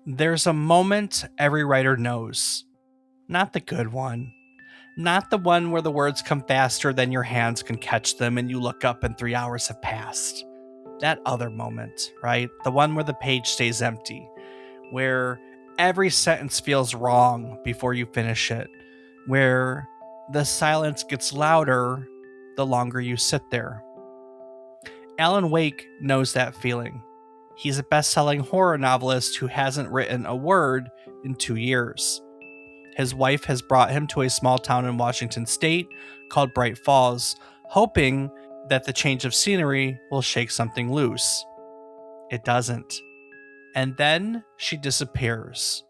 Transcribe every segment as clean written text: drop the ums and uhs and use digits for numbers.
There's a moment every writer knows. Not the good one. Not the one where the words come faster than your hands can catch them and you look up and 3 hours have passed. That other moment, right? The one where the page stays empty, where every sentence feels wrong before you finish it, where the silence gets louder the longer you sit there. Alan Wake knows that feeling. He's a best-selling horror novelist who hasn't written a word in 2 years. His wife has brought him to a small town in Washington state called Bright Falls, hoping that the change of scenery will shake something loose. It doesn't. And then she disappears.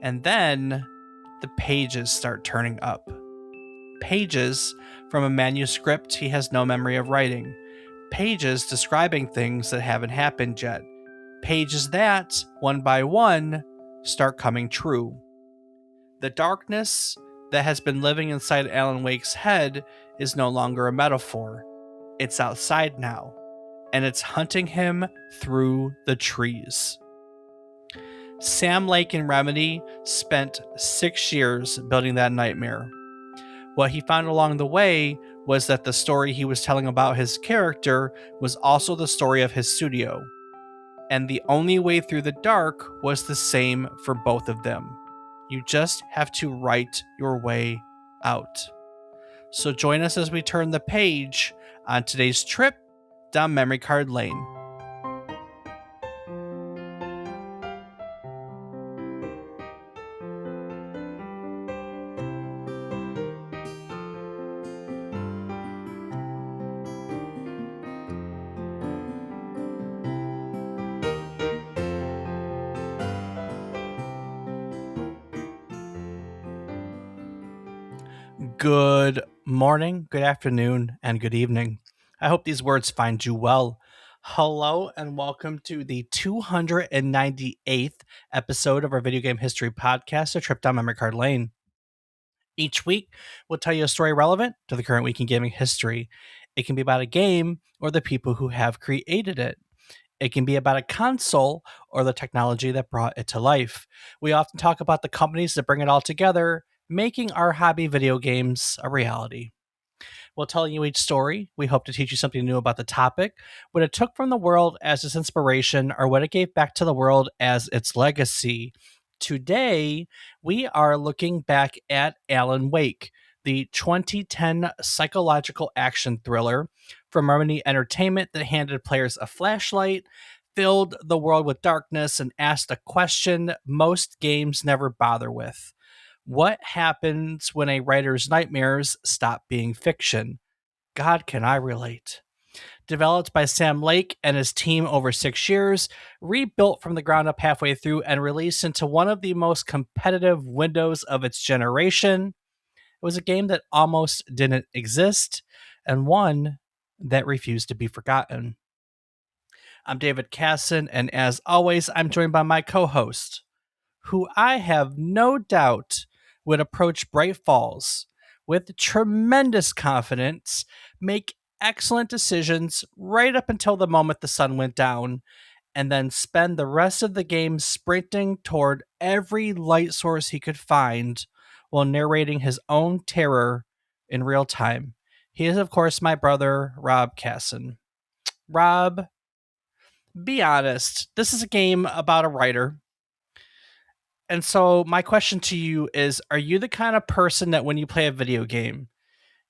And then the pages start turning up. Pages from a manuscript he has no memory of writing. Pages describing things that haven't happened yet. Pages that, one by one, start coming true. The darkness that has been living inside Alan Wake's head is no longer a metaphor. It's outside now, and it's hunting him through the trees. Sam Lake and Remedy spent 6 years building that nightmare. What he found along the way was that the story he was telling about his character was also the story of his studio. And the only way through the dark was the same for both of them. You just have to write your way out. So join us as we turn the page on today's trip down memory card lane. Good morning, good afternoon, and good evening. I hope these words find you well. Hello, and welcome to the 298th episode of our video game history podcast, A Trip Down Memory Card Lane. Each week, we'll tell you a story relevant to the current week in gaming history. It can be about a game or the people who have created it. It can be about a console or the technology that brought it to life. We often talk about the companies that bring it all together, making our hobby video games a reality. We'll tell you each story. We hope to teach you something new about the topic, what it took from the world as its inspiration, or what it gave back to the world as its legacy. Today, we are looking back at Alan Wake, the 2010 psychological action thriller from Remedy Entertainment that handed players a flashlight, filled the world with darkness, and asked a question most games never bother with. What happens when a writer's nightmares stop being fiction? God, can I relate? Developed by Sam Lake and his team over 6 years, rebuilt from the ground up halfway through, and released into one of the most competitive windows of its generation. It was a game that almost didn't exist, and one that refused to be forgotten. I'm David Casson, and as always, I'm joined by my co-host, who I have no doubt would approach Bright Falls with tremendous confidence, make excellent decisions right up until the moment the sun went down, and then spend the rest of the game sprinting toward every light source he could find while narrating his own terror in real time. He is, of course, my brother, Rob Casson. Rob, be honest. This is a game about a writer. And so my question to you is, are you the kind of person that when you play a video game,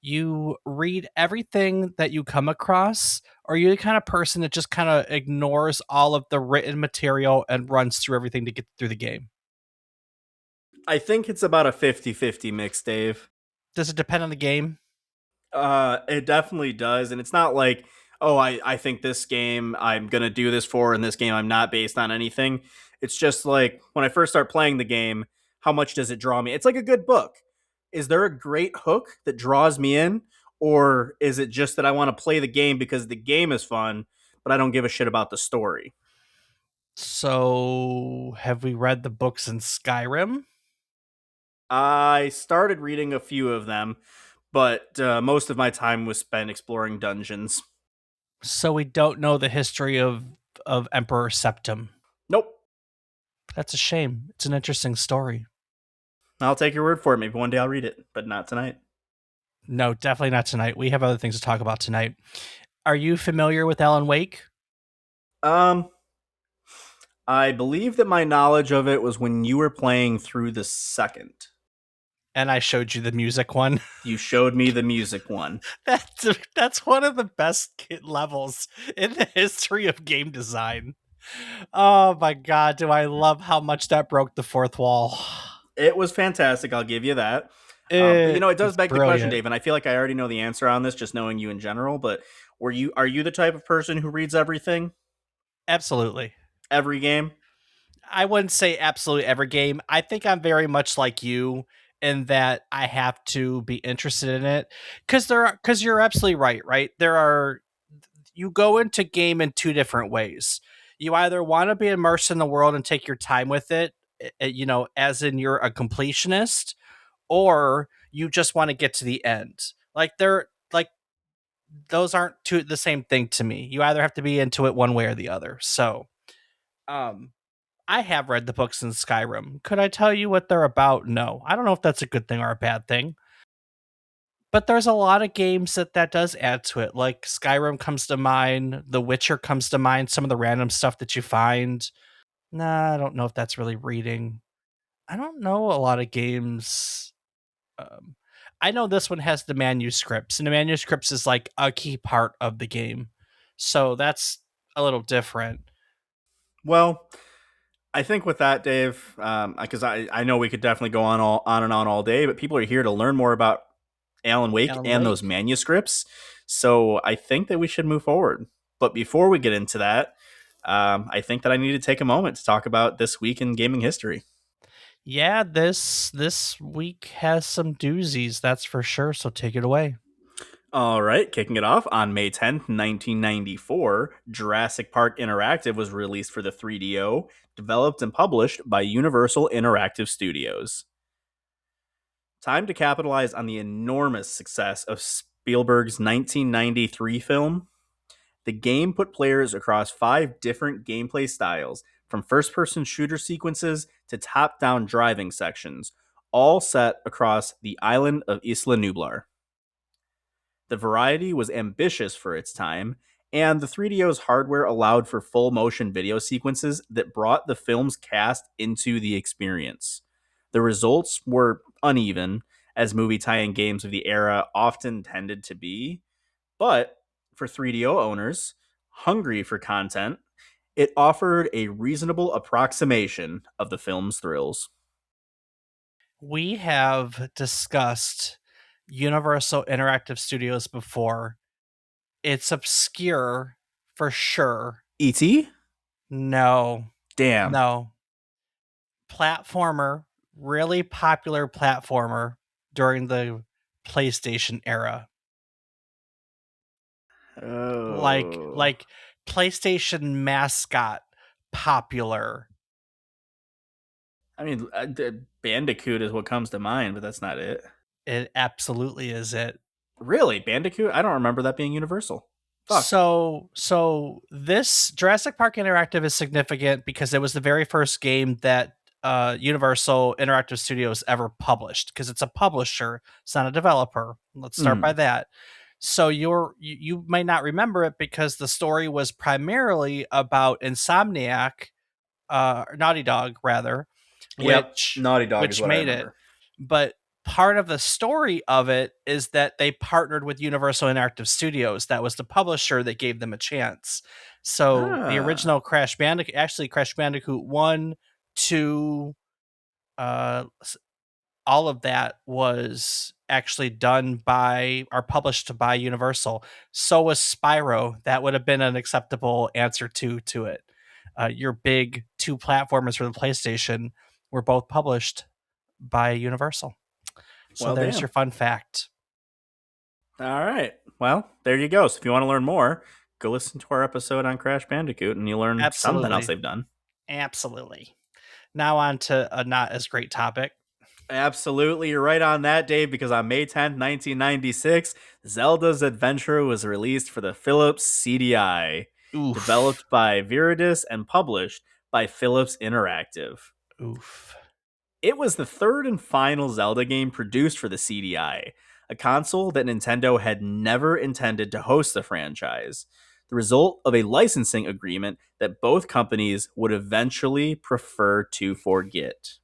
you read everything that you come across, or are you the kind of person that just kind of ignores all of the written material and runs through everything to get through the game? I think it's about a 50-50 mix, Dave. Does it depend on the game? It definitely does, and it's not like, oh, I think this game I'm going to do this for, and this game I'm not, based on anything. It's just like, when I first start playing the game, how much does it draw me? It's like a good book. Is there a great hook that draws me in, or is it just that I want to play the game because the game is fun, but I don't give a shit about the story? So have we read the books in Skyrim? I started reading a few of them, but most of my time was spent exploring dungeons. So we don't know the history of Emperor Septim. Nope. That's a shame. It's an interesting story. I'll take your word for it. Maybe one day I'll read it, but not tonight. No, definitely not tonight. We have other things to talk about tonight. Are you familiar with Alan Wake? Um, I believe that my knowledge of it was when you were playing through the second. And I showed you the music one. You showed me the music one. That's one of the best levels in the history of game design. Oh my god, do I love how much that broke the fourth wall. It was fantastic. I'll give you that. But It it does is beg the question, brilliant. Dave, and I feel like I already know the answer on this, just knowing you in general. But are you the type of person who reads everything, Absolutely. every game? I wouldn't say absolutely every game. I think I'm very much like you in that I have to be interested in it because you're absolutely right, right? There are you go into game in two different ways. You either want to be immersed in the world and take your time with it, as in you're a completionist, or you just want to get to the end. Like those aren't the same thing to me. You either have to be into it one way or the other. So, um I have read the books in Skyrim. Could I tell you what they're about? No. I don't know if that's a good thing or a bad thing. But there's a lot of games that does add to it. Like Skyrim comes to mind, The Witcher comes to mind, some of the random stuff that you find. Nah, I don't know if that's really reading. I don't know a lot of games. Um, I know this one has the manuscripts, and the manuscripts is like a key part of the game. So that's a little different. Well, I think with that, Dave, because I know we could definitely go on and on all day, but people are here to learn more about Alan Wake Alan and those Wake. manuscripts. So I think that we should move forward. But before we get into that, I think that I need to take a moment to talk about this week in gaming history. Yeah, this week has some doozies, that's for sure. So take it away. All right, kicking it off on May 10th, 1994, Jurassic Park Interactive was released for the 3DO, developed and published by Universal Interactive Studios. Time to capitalize on the enormous success of Spielberg's 1993 film. The game put players across 5 different gameplay styles, from first person shooter sequences to top down driving sections, all set across the island of Isla Nublar. The variety was ambitious for its time, and the 3DO's hardware allowed for full motion video sequences that brought the film's cast into the experience. The results were uneven, as movie tie in games of the era often tended to be, but for 3DO owners, hungry for content, it offered a reasonable approximation of the film's thrills. We have discussed Universal Interactive Studios before. It's obscure for sure. E.T.? No, Damn. no. Platformer, really popular platformer during the PlayStation era. Like Oh. like PlayStation mascot popular. I mean, Bandicoot is what comes to mind, but that's not it. It absolutely is it. Really? Bandicoot? I don't remember that being Universal. Fuck. So this Jurassic Park Interactive is significant because it was the very first game that Universal Interactive Studios ever published, because it's a publisher, it's not a developer. Let's start by Mm. that. So you might not remember it because the story was primarily about Insomniac, Naughty Dog rather, Yep. which Naughty Dog is which what I made it. remember. But part of the story of it is that they partnered with Universal Interactive Studios. That was the publisher that gave them a chance. So the Ah. original Crash Bandicoot, actually Crash Bandicoot 1, 2, uh, all of that was actually done by or published by Universal. So was Spyro. That would have been an acceptable answer to it. Your big two platformers for the PlayStation were both published by Universal. So Well, there's damn. your fun fact. All right. Well, there you go. So if you want to learn more, go listen to our episode on Crash Bandicoot and you'll learn something else Absolutely. they've done. Absolutely. Now on to a not as great topic. Absolutely, you're right on that, Dave, because on May 10th, 1996, Zelda's Adventure was released for the Philips CDI. Oof. Developed by Viridis and published by Philips Interactive. Oof. It was the third and final Zelda game produced for the CDI, a console that Nintendo had never intended to host the franchise, the result of a licensing agreement that both companies would eventually prefer to forget.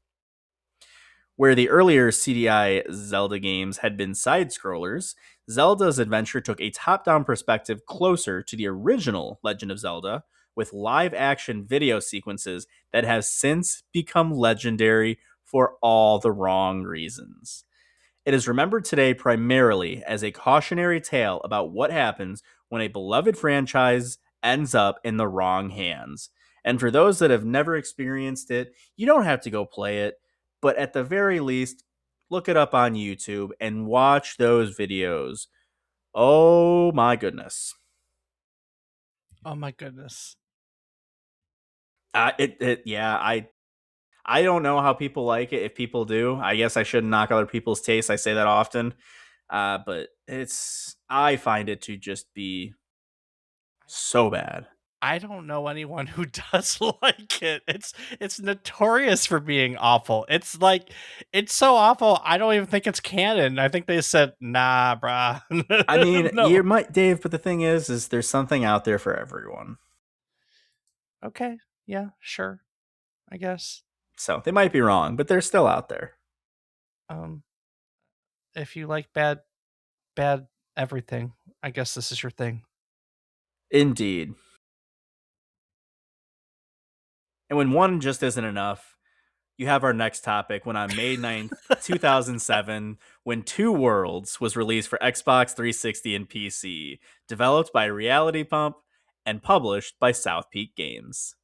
Where the earlier CDI Zelda games had been side scrollers, Zelda's adventure took a top down perspective closer to the original Legend of Zelda, with live action video sequences that have since become legendary for all the wrong reasons. It is remembered today primarily as a cautionary tale about what happens when a beloved franchise ends up in the wrong hands. And for those that have never experienced it, you don't have to go play it, but at the very least, look it up on YouTube and watch those videos. Oh my goodness. Oh my goodness. Yeah, I don't know how people like it. If people do, I guess I shouldn't knock other people's tastes. I say that often, but I find it to just be so bad. I don't know anyone who does like it. It's notorious for being awful. It's like it's so awful. I don't even think it's canon. I think they said, "Nah, bruh." I mean, you No. might, Dave, but the thing is there's something out there for everyone. Okay. Yeah, sure. I guess. So they might be wrong, but they're still out there. Um if you like bad everything, I guess this is your thing. Indeed. And when one just isn't enough, you have our next topic when on May 9th, 2007, when Two Worlds was released for Xbox 360 and PC, developed by Reality Pump and published by South Peak Games.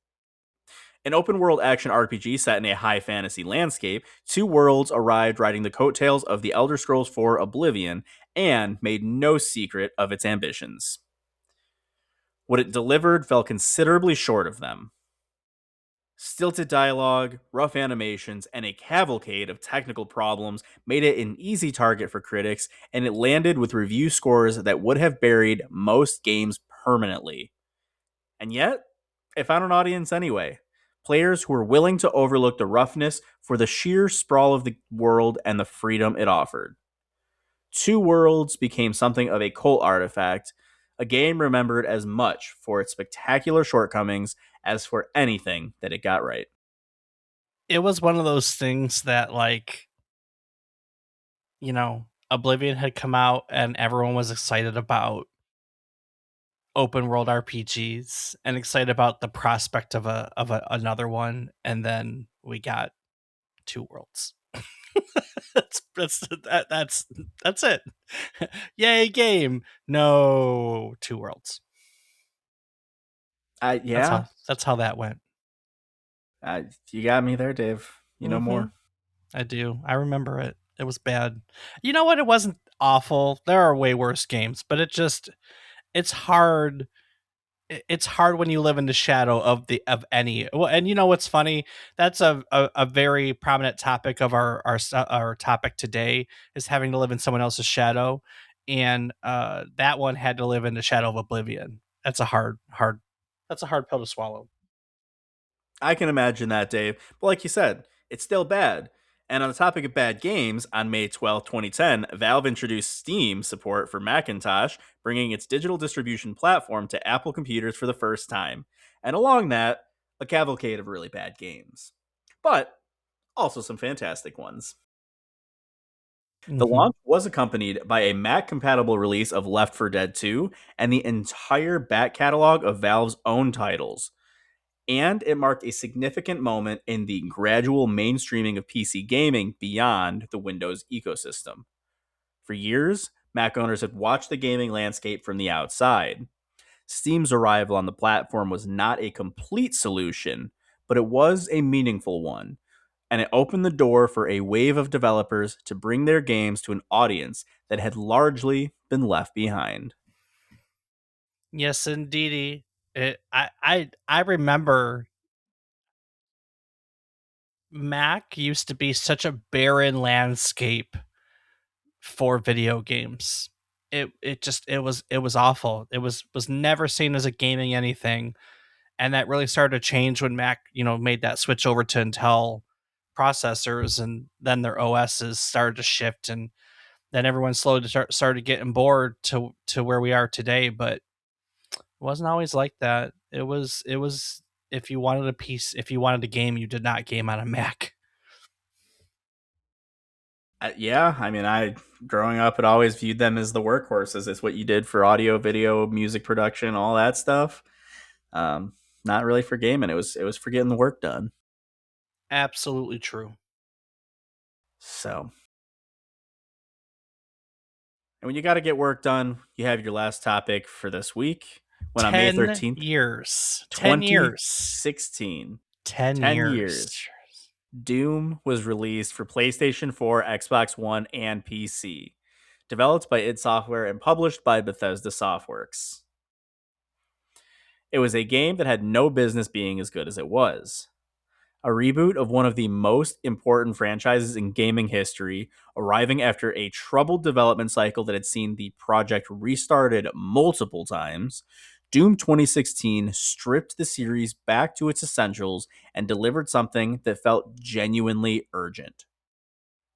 An open world action RPG set in a high fantasy landscape, Two Worlds arrived riding the coattails of the Elder Scrolls IV Oblivion and made no secret of its ambitions. What it delivered fell considerably short of them. Stilted dialogue, rough animations, and a cavalcade of technical problems made it an easy target for critics, and it landed with review scores that would have buried most games permanently. And yet, it found an audience anyway. Players who were willing to overlook the roughness for the sheer sprawl of the world and the freedom it offered. Two Worlds became something of a cult artifact, a game remembered as much for its spectacular shortcomings as for anything that it got right. It was one of those things that like, Oblivion had come out and everyone was excited about open world RPGs and excited about the prospect of another one, and then we got Two Worlds. That's it. Yay game. No Two Worlds. That's Yeah, how that went. you got me there, Dave. You know Mhm. more. I do. I remember it. It was bad. You know what? It wasn't awful. There are way worse games, but it's hard. It's hard when you live in the shadow of any. Well, and you know what's funny? That's a very prominent topic of our topic today is having to live in someone else's shadow, and that one had to live in the shadow of Oblivion. That's a hard. That's a hard pill to swallow. I can imagine that, Dave. But like you said, it's still bad. And on the topic of bad games, on May 12th, 2010, Valve introduced Steam support for Macintosh, bringing its digital distribution platform to Apple computers for the first time. And along that, a cavalcade of really bad games. But also some fantastic ones. The Hmm. launch was accompanied by a Mac compatible release of Left 4 Dead 2 and the entire back catalog of Valve's own titles. And it marked a significant moment in the gradual mainstreaming of PC gaming beyond the Windows ecosystem. For years, Mac owners had watched the gaming landscape from the outside. Steam's arrival on the platform was not a complete solution, but it was a meaningful one, and it opened the door for a wave of developers to bring their games to an audience that had largely been left behind. Yes, indeedy. I remember Mac used to be such a barren landscape for video games. It was awful. It was never seen as a gaming anything, And that really started to change when Mac, made that switch over to Intel processors, and then their OSs started to shift, and then everyone slowly started getting bored to where we are today. But it wasn't always like that. It was if you wanted a piece, if you wanted a game, you did not game on a Mac. Yeah, I mean, I growing up had always viewed them as the workhorses. It's what you did for audio, video, music production, all that stuff. Um, Not really for gaming. It was for getting the work done. Absolutely true. So, and when you got to get work done, you have your last topic for this week. When on May 10 13th, years. 10 years. 2016, 10 10 years. years, Doom was released for PlayStation 4, Xbox One, and PC. Developed by id Software and published by Bethesda Softworks. It was a game that had no business being as good as it was. A reboot of one of the most important franchises in gaming history, arriving after a troubled development cycle that had seen the project restarted multiple times. Doom 2016 stripped the series back to its essentials and delivered something that felt genuinely urgent.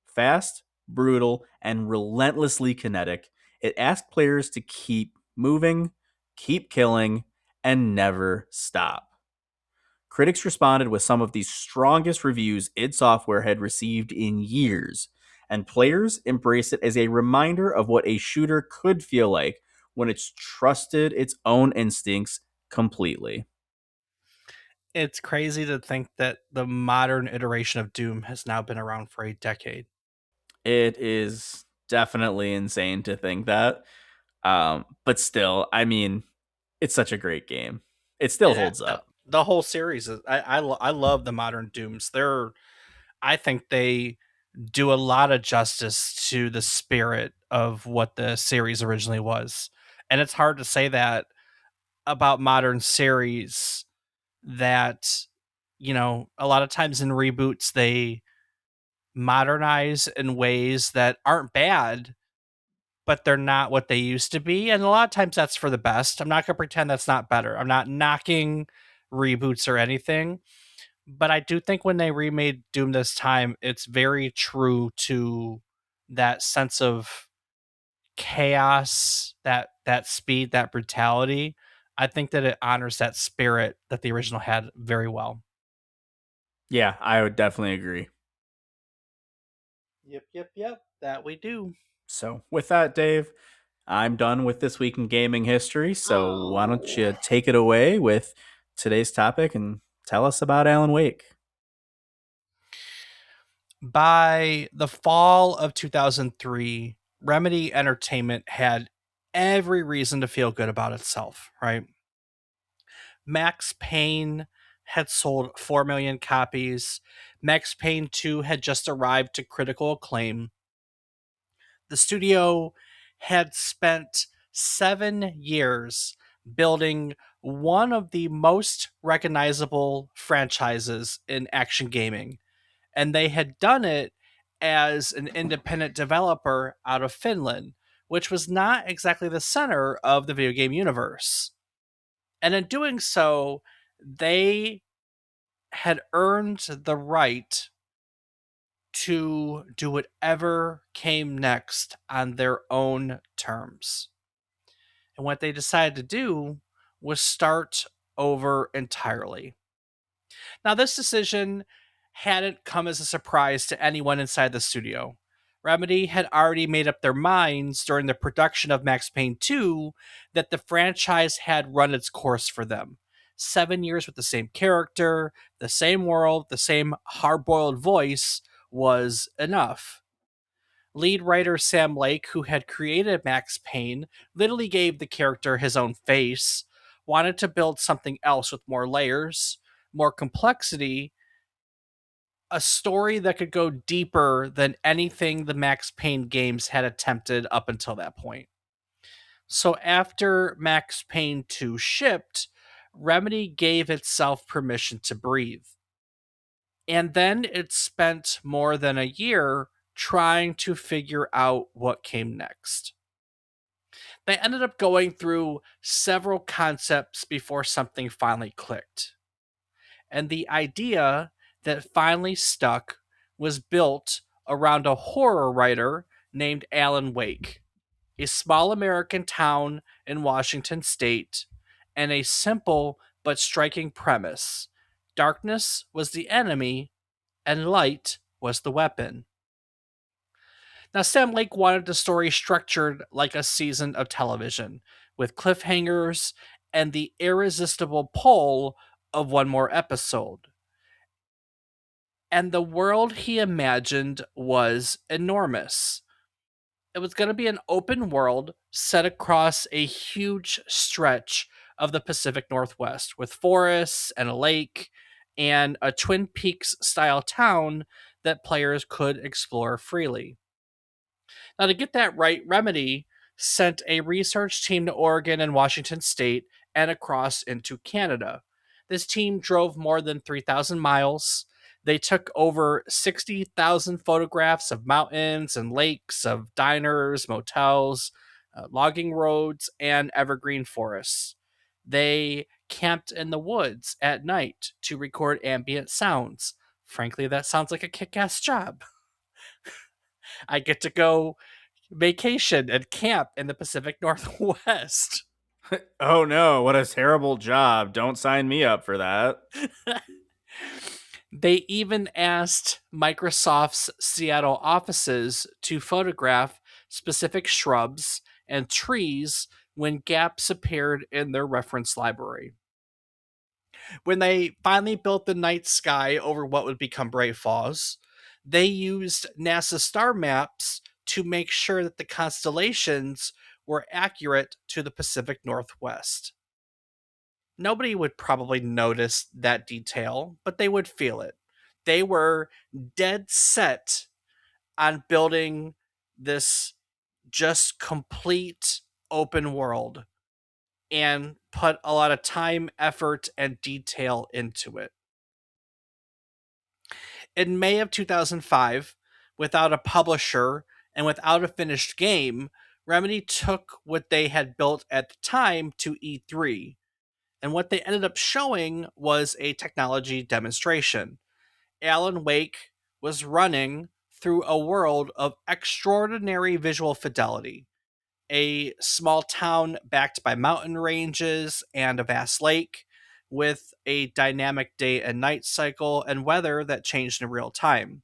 Fast, brutal, and relentlessly kinetic, it asked players to keep moving, keep killing, and never stop. Critics responded with some of the strongest reviews id Software had received in years, and players embraced it as a reminder of what a shooter could feel like when it's trusted its own instincts completely. It's crazy to think that the modern iteration of Doom has now been around for a decade. It is definitely insane to think that. But still, I mean, it's such a great game. It still And holds the, up. the whole series is I love the modern Dooms. I think they do a lot of justice to the spirit of what the series originally was. And it's hard to say that about modern series that a lot of times in reboots they modernize in ways that aren't bad, but they're not what they used to be. And a lot of times that's for the best. I'm not going to pretend that's not better. I'm not knocking reboots or anything, but I do think when they remade Doom this time, it's very true to that sense of chaos, that speed, that brutality. I think that it honors that spirit that the original had very well. Yeah, I would definitely agree. Yep. That we do. So, with that, Dave, I'm done with this week in gaming history. So, why don't Oh. you take it away with today's topic and tell us about Alan Wake? By the fall of 2003, Remedy Entertainment had every reason to feel good about itself, right? Max Payne had sold 4 million copies. Max Payne 2 had just arrived to critical acclaim. The studio had spent 7 years building one of the most recognizable franchises in action gaming, and they had done it as an independent developer out of Finland, which was not exactly the center of the video game universe. And in doing so, they had earned the right to do whatever came next on their own terms. And what they decided to do was start over entirely. Now, this decision hadn't come as a surprise to anyone inside the studio. Remedy had already made up their minds during the production of Max Payne 2 that the franchise had run its course for them. 7 years with the same character, the same world, the same hard boiled voice was enough. Lead writer Sam Lake, who had created Max Payne, literally gave the character his own face, wanted to build something else with more layers, more complexity, a story that could go deeper than anything the Max Payne games had attempted up until that point. So after Max Payne 2 shipped, Remedy gave itself permission to breathe. And then it spent more than a year trying to figure out what came next. They ended up going through several concepts before something finally clicked. And the idea that finally stuck was built around a horror writer named Alan Wake, a small American town in Washington state, and a simple but striking premise: darkness was the enemy and light was the weapon. Now, Sam Lake wanted the story structured like a season of television, with cliffhangers and the irresistible pull of one more episode. And the world he imagined was enormous. It was going to be an open world set across a huge stretch of the Pacific Northwest with forests and a lake and a Twin Peaks style town that players could explore freely. Now, to get that right, Remedy sent a research team to Oregon and Washington State and across into Canada. This team drove more than 3,000 miles. They took over 60,000 photographs of mountains and lakes, of diners, motels, logging roads, and evergreen forests. They camped in the woods at night to record ambient sounds. Frankly, that sounds like a kick ass job. I get to go vacation and camp in the Pacific Northwest. Oh no, what a terrible job. Don't sign me up for that. They even asked Microsoft's Seattle offices to photograph specific shrubs and trees when gaps appeared in their reference library. When they finally built the night sky over what would become Bright Falls, they used NASA star maps to make sure that the constellations were accurate to the Pacific Northwest. Nobody would probably notice that detail, but they would feel it. They were dead set on building this just complete open world and put a lot of time, effort, and detail into it. In May of 2005, without a publisher and without a finished game, Remedy took what they had built at the time to E3. And what they ended up showing was a technology demonstration. Alan Wake was running through a world of extraordinary visual fidelity. A small town backed by mountain ranges and a vast lake, with a dynamic day and night cycle and weather that changed in real time.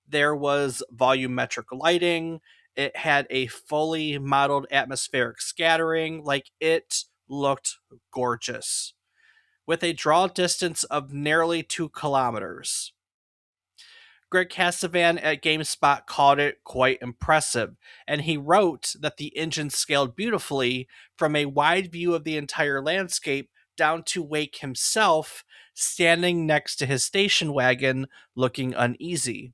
There was volumetric lighting. It had a fully modeled atmospheric scattering. Like, it looked gorgeous, with a draw distance of nearly 2 kilometers. Greg Casavan at GameSpot called it quite impressive, and he wrote that the engine scaled beautifully from a wide view of the entire landscape down to Wake himself standing next to his station wagon looking uneasy.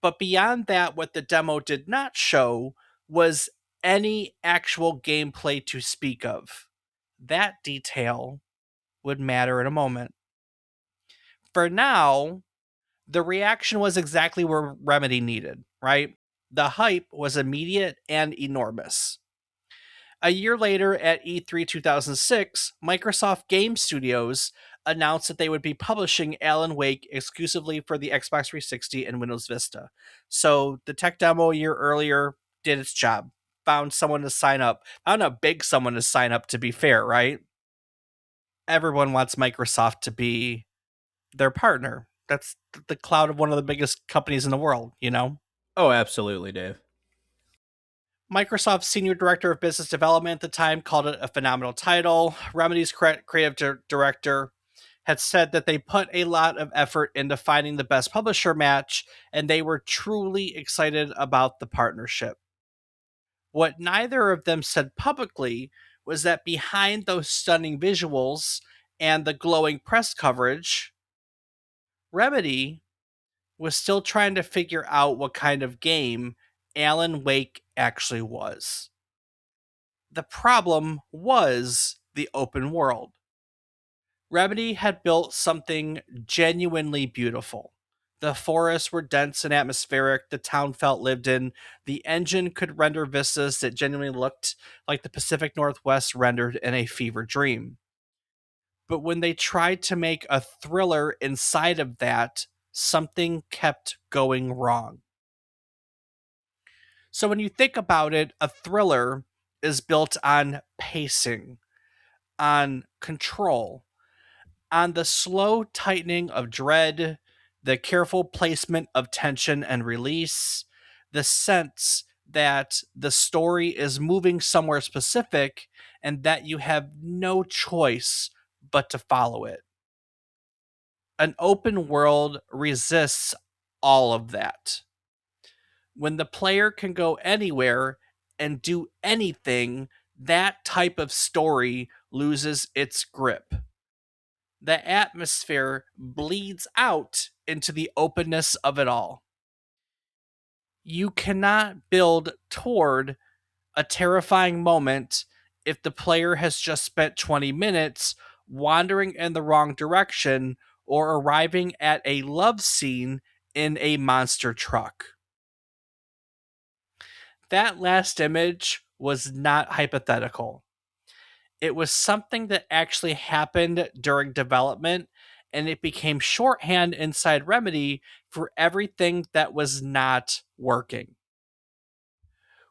But beyond that, what the demo did not show was any actual gameplay to speak of. That detail would matter in a moment. For now, the reaction was exactly where Remedy needed, right? The hype was immediate and enormous. A year later, at E3 2006, Microsoft Game Studios announced that they would be publishing Alan Wake exclusively for the Xbox 360 and Windows Vista. So the tech demo a year earlier did its job. Found someone to sign up. Found a big someone to sign up, to be fair, right? Everyone wants Microsoft to be their partner. That's the cloud of one of the biggest companies in the world, you know? Oh, absolutely, Dave. Microsoft's senior director of business development at the time called it a phenomenal title. Remedy's creative director had said that they put a lot of effort into finding the best publisher match, and they were truly excited about the partnership. What neither of them said publicly was that behind those stunning visuals and the glowing press coverage, Remedy was still trying to figure out what kind of game Alan Wake actually was. The problem was the open world. Remedy had built something genuinely beautiful. The forests were dense and atmospheric. The town felt lived in. The engine could render vistas that genuinely looked like the Pacific Northwest rendered in a fever dream. But when they tried to make a thriller inside of that, something kept going wrong. So when you think about it, a thriller is built on pacing, on control, on the slow tightening of dread, the careful placement of tension and release, the sense that the story is moving somewhere specific and that you have no choice but to follow it. An open world resists all of that. When the player can go anywhere and do anything, that type of story loses its grip. The atmosphere bleeds out into the openness of it all. You cannot build toward a terrifying moment if the player has just spent 20 minutes wandering in the wrong direction or arriving at a love scene in a monster truck. That last image was not hypothetical. It was something that actually happened during development, and it became shorthand inside Remedy for everything that was not working.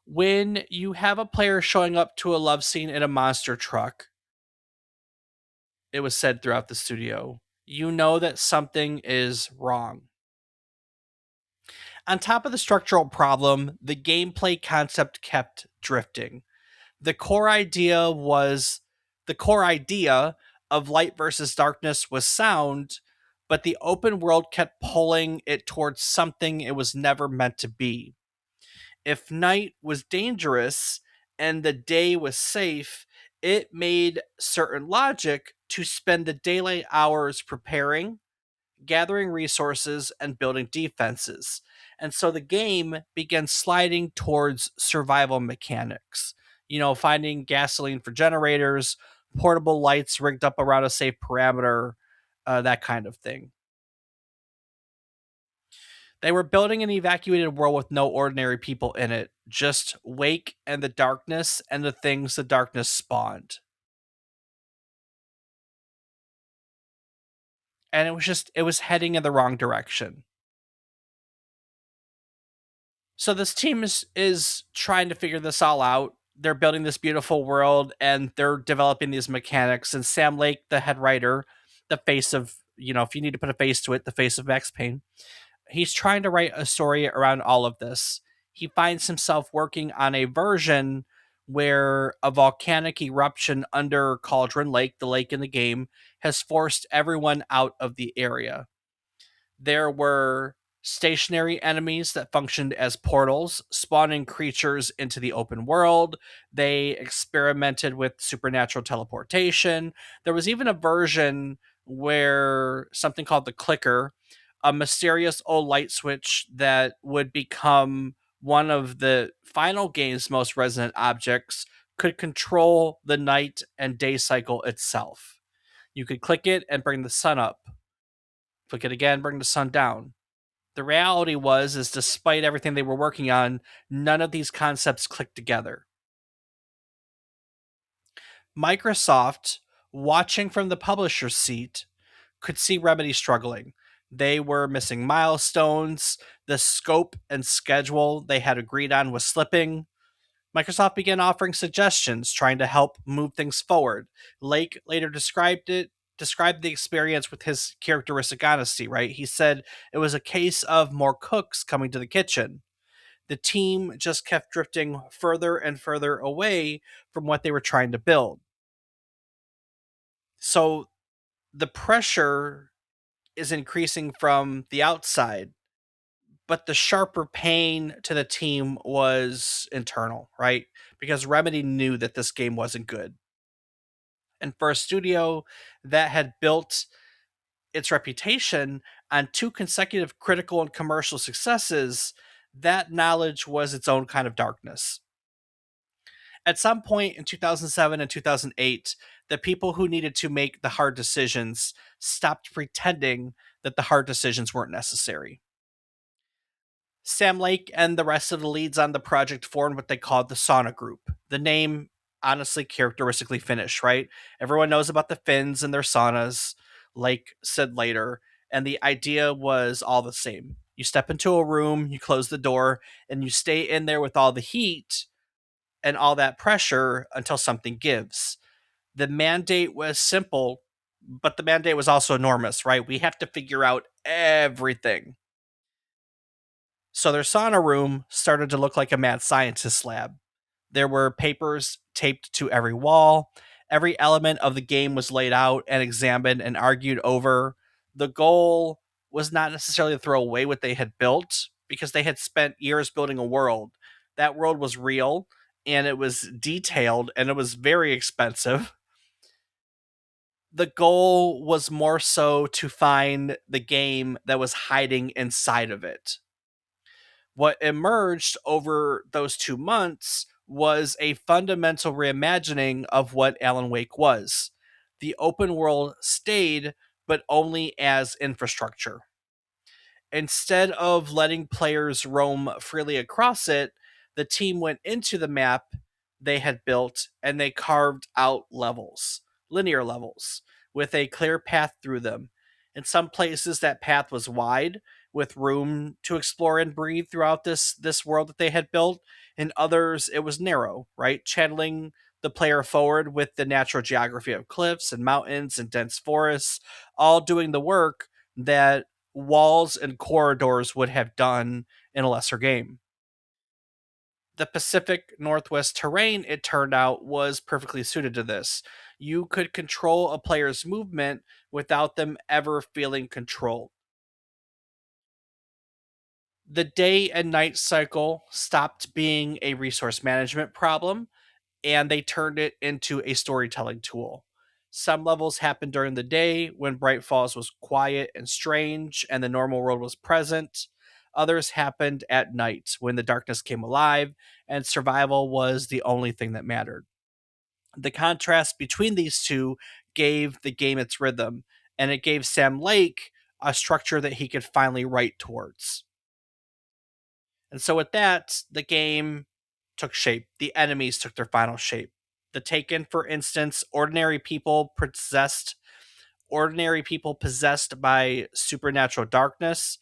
When you have a player showing up to a love scene in a monster truck, it was said throughout the studio, you know that something is wrong. On top of the structural problem, the gameplay concept kept drifting. The core idea was the core idea of light versus darkness was sound, but the open world kept pulling it towards something it was never meant to be. If night was dangerous and the day was safe, it made certain logic to spend the daylight hours preparing, gathering resources, and building defenses. And so the game began sliding towards survival mechanics. Finding gasoline for generators, portable lights rigged up around a safe parameter, that kind of thing. They were building an evacuated world with no ordinary people in it, just Wake and the darkness and the things the darkness spawned. And it was heading in the wrong direction. So this team is trying to figure this all out. They're building this beautiful world and they're developing these mechanics. And Sam Lake, the head writer, the face of, if you need to put a face to it, the face of Max Payne, he's trying to write a story around all of this. He finds himself working on a version where a volcanic eruption under Cauldron Lake, the lake in the game, has forced everyone out of the area. There were stationary enemies that functioned as portals, spawning creatures into the open world. They experimented with supernatural teleportation. There was even a version where something called the Clicker, a mysterious old light switch that would become one of the final game's most resonant objects, could control the night and day cycle itself. You could click it and bring the sun up. Click it again, bring the sun down. The reality is despite everything they were working on, none of these concepts clicked together. Microsoft, watching from the publisher's seat, could see Remedy struggling. They were missing milestones. The scope and schedule they had agreed on was slipping. Microsoft began offering suggestions, trying to help move things forward. Lake later described the experience with his characteristic honesty, right? He said it was a case of more cooks coming to the kitchen. The team just kept drifting further and further away from what they were trying to build. So the pressure is increasing from the outside, but the sharper pain to the team was internal, right? Because Remedy knew that this game wasn't good. And for a studio that had built its reputation on two consecutive critical and commercial successes, that knowledge was its own kind of darkness. At some point in 2007 and 2008, the people who needed to make the hard decisions stopped pretending that the hard decisions weren't necessary. Sam Lake and the rest of the leads on the project formed what they called the Sauna Group. The name, honestly, characteristically Finnish, right? Everyone knows about the Finns and their saunas, Lake said later, and the idea was all the same. You step into a room, you close the door, and you stay in there with all the heat and all that pressure until something gives. The mandate was simple, but the mandate was also enormous, right? We have to figure out everything. So their sauna room started to look like a mad scientist lab. There were papers taped to every wall. Every element of the game was laid out and examined and argued over. The goal was not necessarily to throw away what they had built, because they had spent years building a world. That world was real and it was detailed and it was very expensive. The goal was more so to find the game that was hiding inside of it. What emerged over those 2 months was a fundamental reimagining of what Alan Wake was. The open world stayed, but only as infrastructure. Instead of letting players roam freely across it, the team went into the map they had built and they carved out levels, linear levels, with a clear path through them. In some places, that path was wide, with room to explore and breathe throughout this world that they had built. In others, it was narrow, right, channeling the player forward with the natural geography of cliffs and mountains and dense forests, all doing the work that walls and corridors would have done in a lesser game. The Pacific Northwest terrain, it turned out, was perfectly suited to this. You could control a player's movement without them ever feeling controlled. The day and night cycle stopped being a resource management problem and they turned it into a storytelling tool. Some levels happened during the day when Bright Falls was quiet and strange and the normal world was present. Others happened at night when the darkness came alive and survival was the only thing that mattered. The contrast between these two gave the game its rhythm, and it gave Sam Lake a structure that he could finally write towards. And so, with that, the game took shape. The enemies took their final shape. The Taken, for instance, ordinary people possessed by supernatural darkness,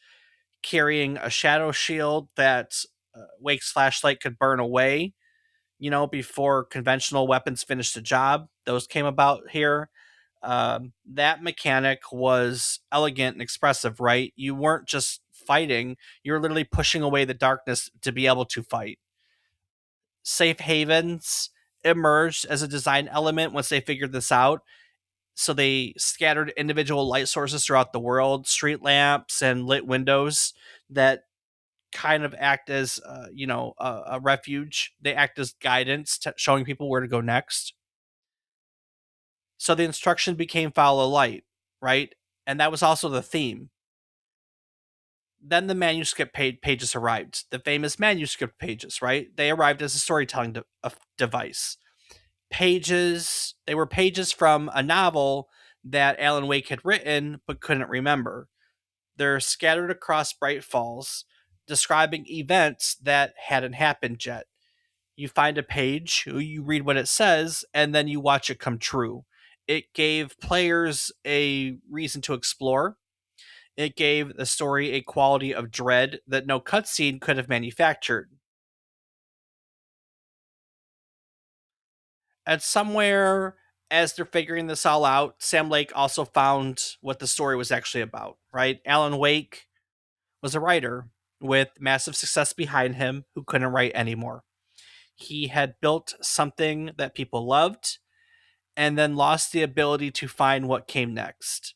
carrying a shadow shield that Wake's flashlight could burn away, before conventional weapons finished the job. Those came about here. That mechanic was elegant and expressive, right? You weren't just fighting, you were literally pushing away the darkness to be able to fight. Safe havens emerged as a design element once they figured this out. So they scattered individual light sources throughout the world, street lamps and lit windows that kind of act as, a refuge. They act as guidance, showing people where to go next. So the instruction became follow light, right? And that was also the theme. Then the manuscript pages arrived, the famous manuscript pages, right? They arrived as a storytelling device. They were pages from a novel that Alan Wake had written but couldn't remember. They're scattered across Bright Falls, describing events that hadn't happened yet. You find a page, you read what it says, and then you watch it come true. It gave players a reason to explore. It gave the story a quality of dread that no cutscene could have manufactured. And somewhere, as they're figuring this all out, Sam Lake also found what the story was actually about, right? Alan Wake was a writer with massive success behind him who couldn't write anymore. He had built something that people loved and then lost the ability to find what came next.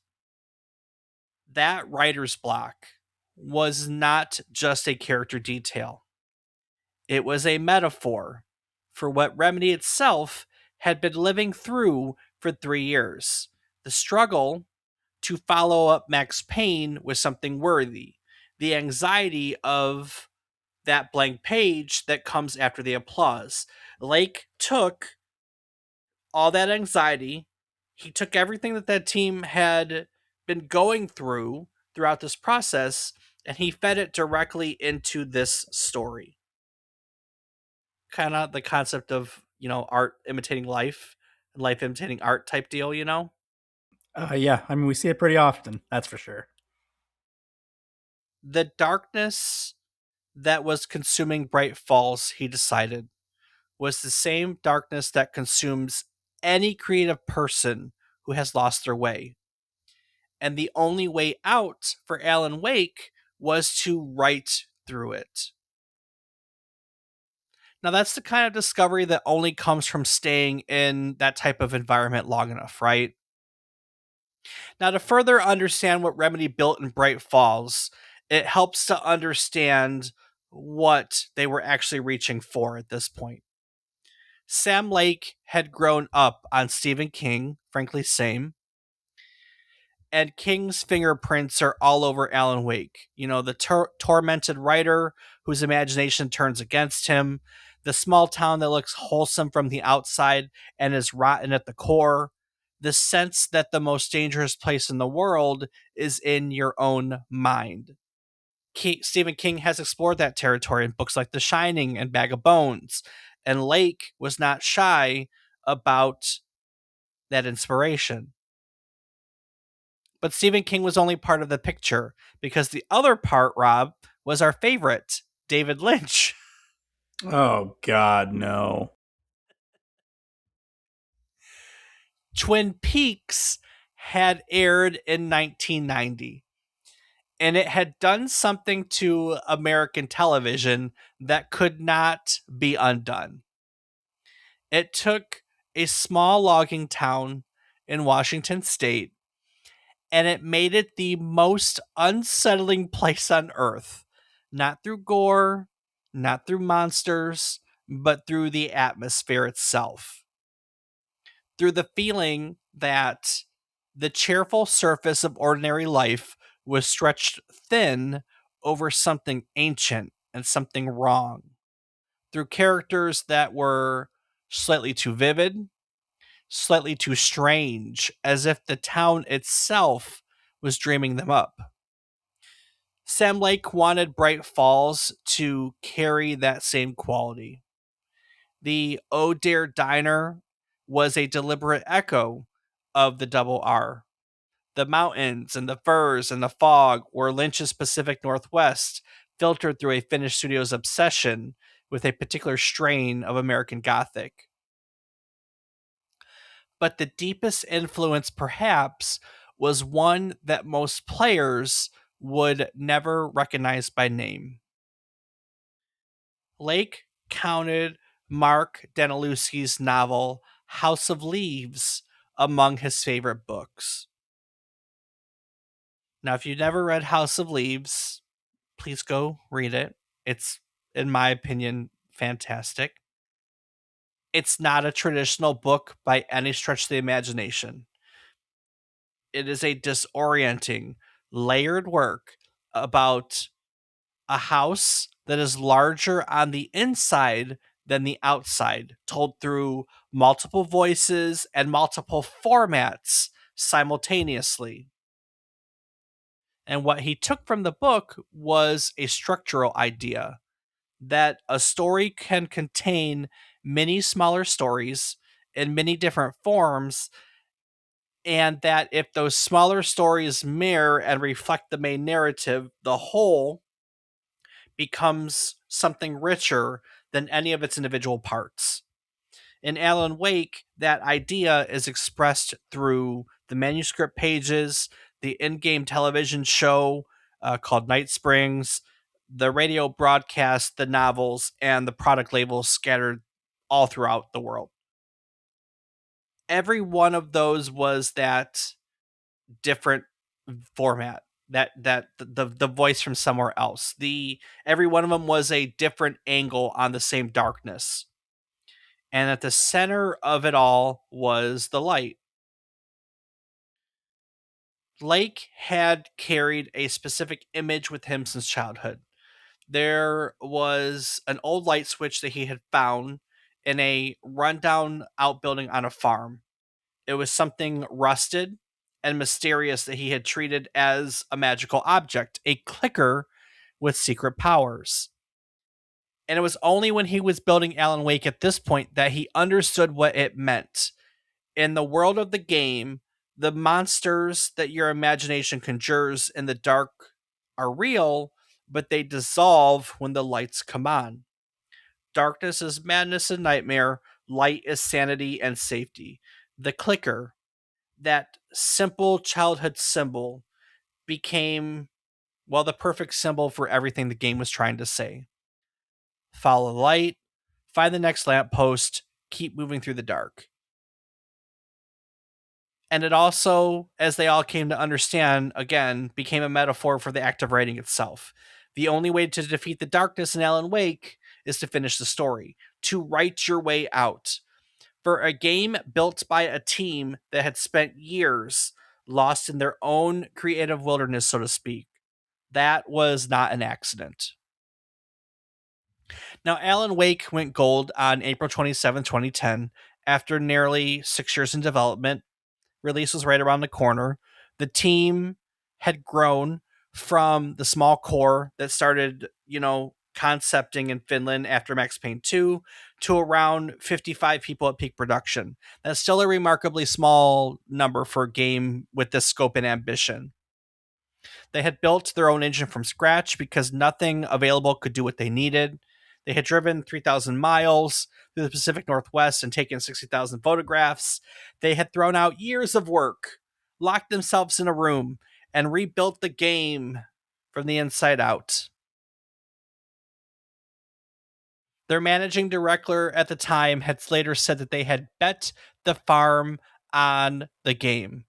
That writer's block was not just a character detail, it was a metaphor for what Remedy itself had been living through for 3 years. The struggle to follow up Max Payne with something worthy, the anxiety of that blank page that comes after the applause. Lake took all that anxiety, he took everything that team had been going through throughout this process, and he fed it directly into this story. Kind of the concept of, art imitating life and life imitating art type deal, Yeah, I mean, we see it pretty often, that's for sure. The darkness that was consuming Bright Falls, he decided, was the same darkness that consumes any creative person who has lost their way. And the only way out for Alan Wake was to write through it. Now, that's the kind of discovery that only comes from staying in that type of environment long enough, right? Now, to further understand what Remedy built in Bright Falls, it helps to understand what they were actually reaching for at this point. Sam Lake had grown up on Stephen King, frankly, same. And King's fingerprints are all over Alan Wake. The tormented writer whose imagination turns against him, the small town that looks wholesome from the outside and is rotten at the core, the sense that the most dangerous place in the world is in your own mind. Stephen King has explored that territory in books like The Shining and Bag of Bones, and Lake was not shy about that inspiration. But Stephen King was only part of the picture, because the other part, Rob, was our favorite, David Lynch. Oh, God, no. Twin Peaks had aired in 1990, and it had done something to American television that could not be undone. It took a small logging town in Washington state, and it made it the most unsettling place on earth. Not through gore, not through monsters, but through the atmosphere itself. Through the feeling that the cheerful surface of ordinary life was stretched thin over something ancient and something wrong. Through characters that were slightly too vivid, slightly too strange, as if the town itself was dreaming them up. Sam Lake wanted Bright Falls to carry that same quality. The Oh Dare Diner was a deliberate echo of the Double R. The mountains and the firs and the fog were Lynch's Pacific Northwest, filtered through a Finnish studio's obsession with a particular strain of American Gothic. But the deepest influence, perhaps, was one that most players would never recognize by name. Lake counted Mark Danilowski's novel House of Leaves among his favorite books. Now, if you've never read House of Leaves, please go read it. It's, in my opinion, fantastic. It's not a traditional book by any stretch of the imagination. It is a disorienting, layered work about a house that is larger on the inside than the outside, told through multiple voices and multiple formats simultaneously. And what he took from the book was a structural idea that a story can contain many smaller stories in many different forms, and that if those smaller stories mirror and reflect the main narrative, the whole becomes something richer than any of its individual parts. In Alan Wake, that idea is expressed through the manuscript pages, the in-game television show called Night Springs, the radio broadcast, the novels, and the product labels scattered all throughout the world. Every one of those was that different format, that the voice from somewhere else. The Every one of them was a different angle on the same darkness. And at the center of it all was the light. Lake had carried a specific image with him since childhood. There was an old light switch that he had found in a rundown outbuilding on a farm. It was something rusted and mysterious that he had treated as a magical object, a clicker with secret powers. And it was only when he was building Alan Wake at this point that he understood what it meant. In the world of the game, the monsters that your imagination conjures in the dark are real, but they dissolve when the lights come on. Darkness is madness and nightmare, light is sanity and safety. The clicker, that simple childhood symbol, became, well, the perfect symbol for everything the game was trying to say. Follow the light, find the next lamppost, keep moving through the dark. And it also, as they all came to understand, again, became a metaphor for the act of writing itself. The only way to defeat the darkness in Alan Wake is to finish the story, to write your way out. For a game built by a team that had spent years lost in their own creative wilderness, so to speak, that was not an accident. Now, Alan Wake went gold on April 27, 2010, after nearly 6 years in development. Release was right around the corner. The team had grown from the small core that started, concepting in Finland after Max Payne 2 to around 55 people at peak production. That's still a remarkably small number for a game with this scope and ambition. They had built their own engine from scratch because nothing available could do what they needed. They had driven 3,000 miles through the Pacific Northwest and taken 60,000 photographs. They had thrown out years of work, locked themselves in a room, and rebuilt the game from the inside out. Their managing director at the time had later said that they had bet the farm on the game.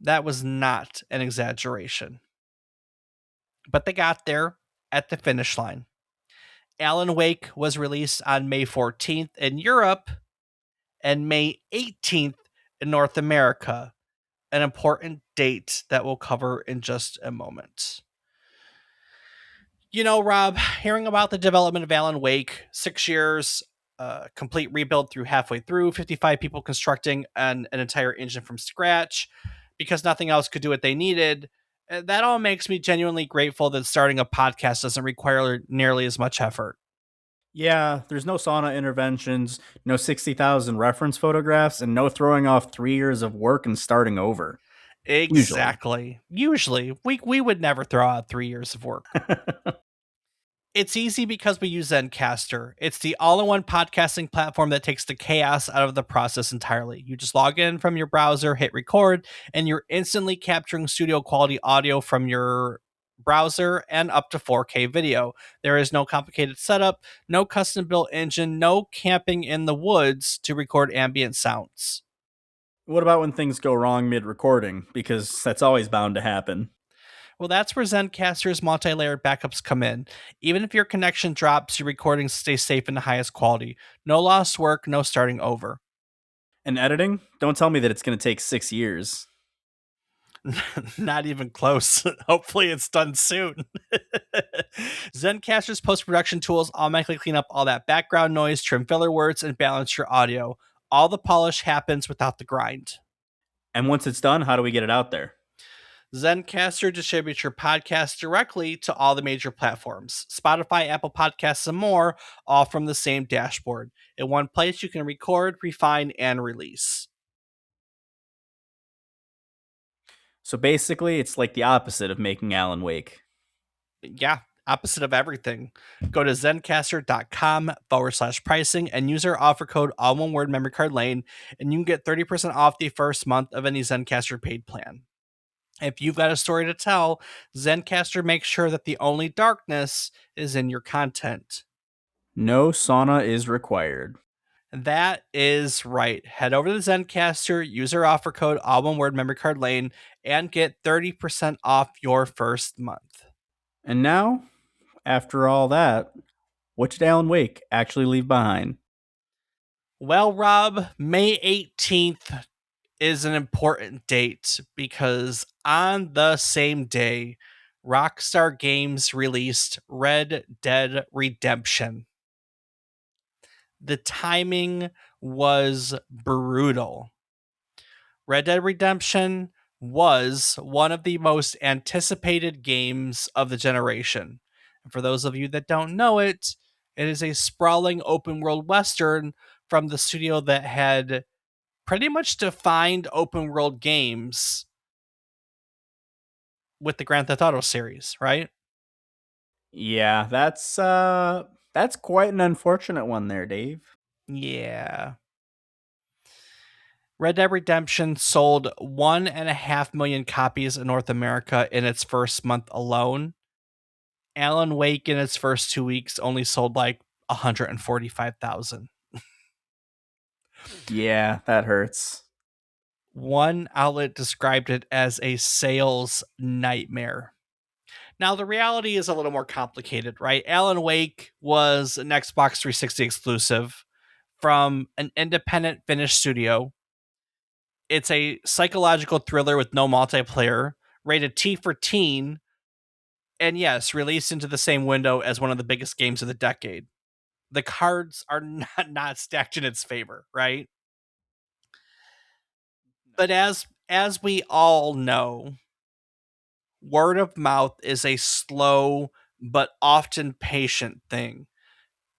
That was not an exaggeration. But they got there at the finish line. Alan Wake was released on May 14th in Europe and May 18th in North America, an important date that we'll cover in just a moment. Rob, hearing about the development of Alan Wake, 6 years, complete rebuild through halfway through, 55 people constructing an entire engine from scratch because nothing else could do what they needed. That all makes me genuinely grateful that starting a podcast doesn't require nearly as much effort. Yeah, there's no sauna interventions, no 60,000 reference photographs, and no throwing off 3 years of work and starting over. Exactly. Usually, we would never throw out 3 years of work. It's easy because we use Zencaster. It's the all-in-one podcasting platform that takes the chaos out of the process entirely. You just log in from your browser, hit record, and you're instantly capturing studio quality audio from your browser and up to 4K video. There is no complicated setup, no custom-built engine, no camping in the woods to record ambient sounds. What about when things go wrong mid-recording? Because that's always bound to happen. Well, that's where Zencaster's multi-layered backups come in. Even if your connection drops, your recordings stay safe in the highest quality. No lost work, no starting over. And editing? Don't tell me that it's going to take 6 years. Not even close. Hopefully it's done soon. Zencaster's post-production tools automatically clean up all that background noise, trim filler words, and balance your audio. All the polish happens without the grind. And once it's done, how do we get it out there? Zencaster distributes your podcast directly to all the major platforms, Spotify, Apple Podcasts, and more, all from the same dashboard. In one place, you can record, refine, and release. So basically, it's like the opposite of making Alan Wake. Yeah, opposite of everything. Go to zencaster.com/pricing and use our offer code, all one word, memory card lane, and you can get 30% off the first month of any Zencaster paid plan. If you've got a story to tell, Zencaster makes sure that the only darkness is in your content. No sauna is required. That is right. Head over to Zencaster, use our offer code, all one word, memory card lane, and get 30% off your first month. And now, after all that, what did Alan Wake actually leave behind? Well, Rob, May 18th is an important date because on the same day, Rockstar Games released Red Dead Redemption. The timing was brutal. Red Dead Redemption was one of the most anticipated games of the generation. And for those of you that don't know it, it is a sprawling open world western from the studio that had pretty much defined open world games with the Grand Theft Auto series, right? Yeah, that's quite an unfortunate one there, Dave. Yeah. Red Dead Redemption sold 1.5 million copies in North America in its first month alone. Alan Wake in its first 2 weeks only sold like 145,000. Yeah, that hurts. One outlet described it as a sales nightmare. Now, the reality is a little more complicated, right? Alan Wake was an Xbox 360 exclusive from an independent Finnish studio. It's a psychological thriller with no multiplayer, rated T for teen, and yes, released into the same window as one of the biggest games of the decade. The cards are not stacked in its favor, right? But as we all know, word of mouth is a slow but often patient thing.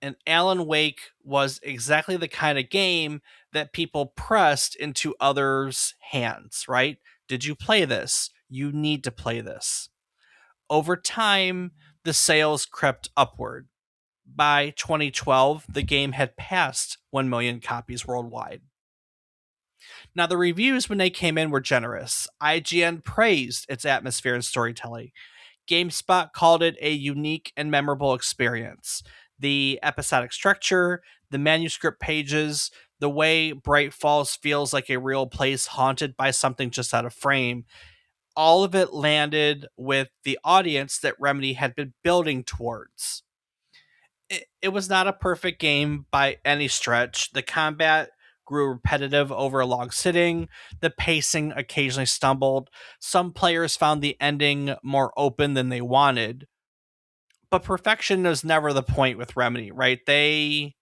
And Alan Wake was exactly the kind of game that people pressed into others' hands, right? Did you play this? You need to play this. Over time, the sales crept upward. By 2012, the game had passed 1 million copies worldwide. Now, the reviews when they came in were generous. IGN praised its atmosphere and storytelling. GameSpot called it a unique and memorable experience. The episodic structure, the manuscript pages, the way Bright Falls feels like a real place haunted by something just out of frame, all of it landed with the audience that Remedy had been building towards. It was not a perfect game by any stretch. The combat grew repetitive over a long sitting. The pacing occasionally stumbled. Some players found the ending more open than they wanted. But perfection was never the point with Remedy, right? The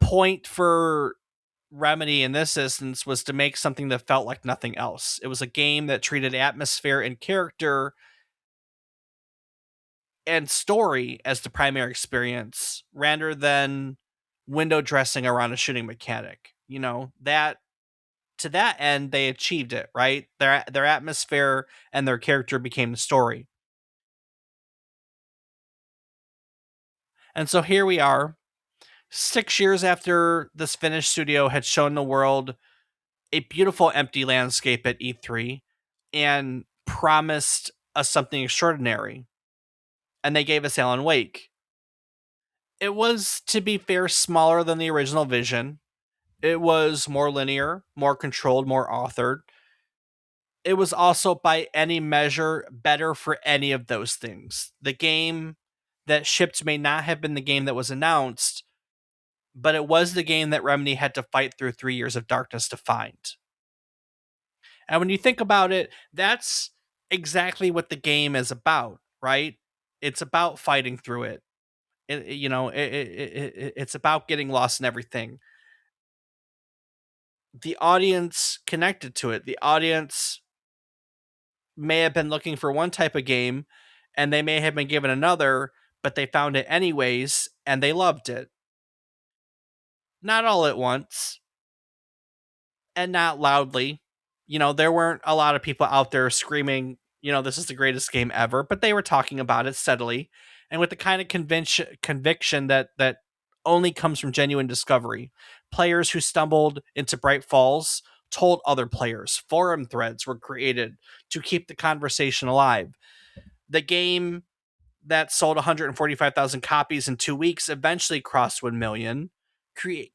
point for Remedy in this instance was to make something that felt like nothing else. It was a game that treated atmosphere and character and story as the primary experience rather than window dressing around a shooting mechanic. You know, that to that end they achieved it, right? Their atmosphere and their character became the story. And so here we are, 6 years after this Finnish studio had shown the world a beautiful empty landscape at E3 and promised us something extraordinary. And they gave us Alan Wake. It was, to be fair, smaller than the original vision. It was more linear, more controlled, more authored. It was also, by any measure, better for any of those things. The game that shipped may not have been the game that was announced, but it was the game that Remedy had to fight through 3 years of darkness to find. And when you think about it, that's exactly what the game is about, right? It's about fighting through it. It's about getting lost in everything. The audience connected to it. The audience may have been looking for one type of game and they may have been given another, but they found it anyways and they loved it. Not all at once and not loudly. You know, there weren't a lot of people out there screaming, this is the greatest game ever, but they were talking about it steadily and with the kind of conviction that only comes from genuine discovery. Players who stumbled into Bright Falls told other players. Forum threads were created to keep the conversation alive. The game that sold 145,000 copies in 2 weeks eventually crossed 1 million,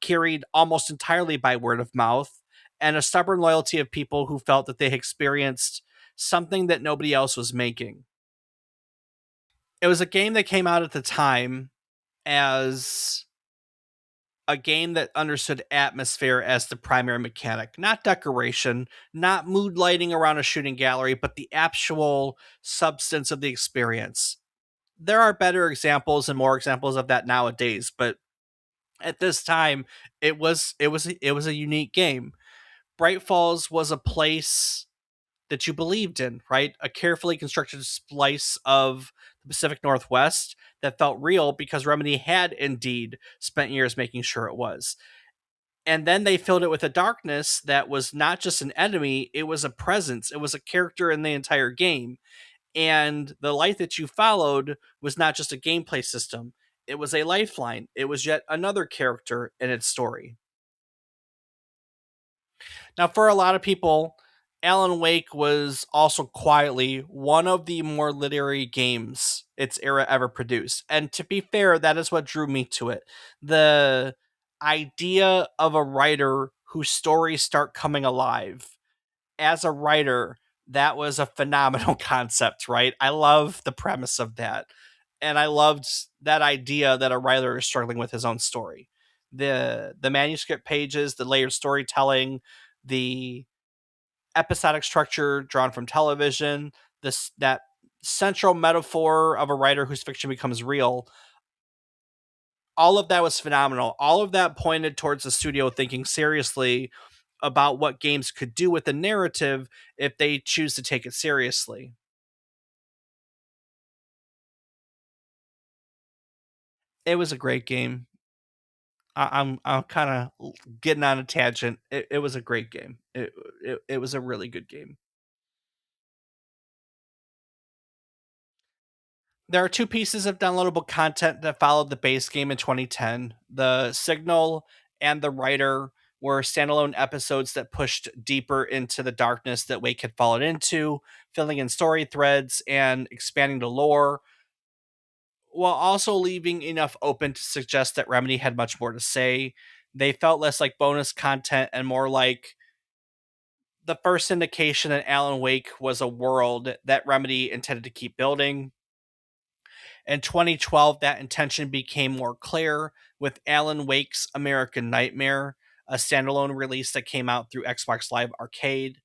carried almost entirely by word of mouth, and a stubborn loyalty of people who felt that they experienced something that nobody else was making. It was a game that came out at the time as a game that understood atmosphere as the primary mechanic, not decoration, not mood lighting around a shooting gallery, but the actual substance of the experience. There are better examples and more examples of that nowadays, but at this time it was a unique game. Bright Falls was a place that you believed in, right? A carefully constructed slice of the Pacific Northwest that felt real because Remedy had indeed spent years making sure it was. And then they filled it with a darkness that was not just an enemy, it was a presence, it was a character in the entire game. And the light that you followed was not just a gameplay system, it was a lifeline. It was yet another character in its story. Now, for a lot of people, Alan Wake was also quietly one of the more literary games its era ever produced. And to be fair, that is what drew me to it. The idea of a writer whose stories start coming alive. As a writer, that was a phenomenal concept, right? I love the premise of that. And I loved that idea that a writer is struggling with his own story. The manuscript pages, the layered storytelling, the episodic structure drawn from television, this that central metaphor of a writer whose fiction becomes real. All of that was phenomenal. All of that pointed towards the studio thinking seriously about what games could do with the narrative if they choose to take it seriously. It was a great game. I'm kind of getting on a tangent. It was a great game. It was a really good game. There are two pieces of downloadable content that followed the base game in 2010. The Signal and The Writer were standalone episodes that pushed deeper into the darkness that Wake had fallen into, filling in story threads and expanding the lore, while also leaving enough open to suggest that Remedy had much more to say. They felt less like bonus content and more like the first indication that Alan Wake was a world that Remedy intended to keep building. In 2012, that intention became more clear with Alan Wake's American Nightmare, a standalone release that came out through Xbox Live Arcade.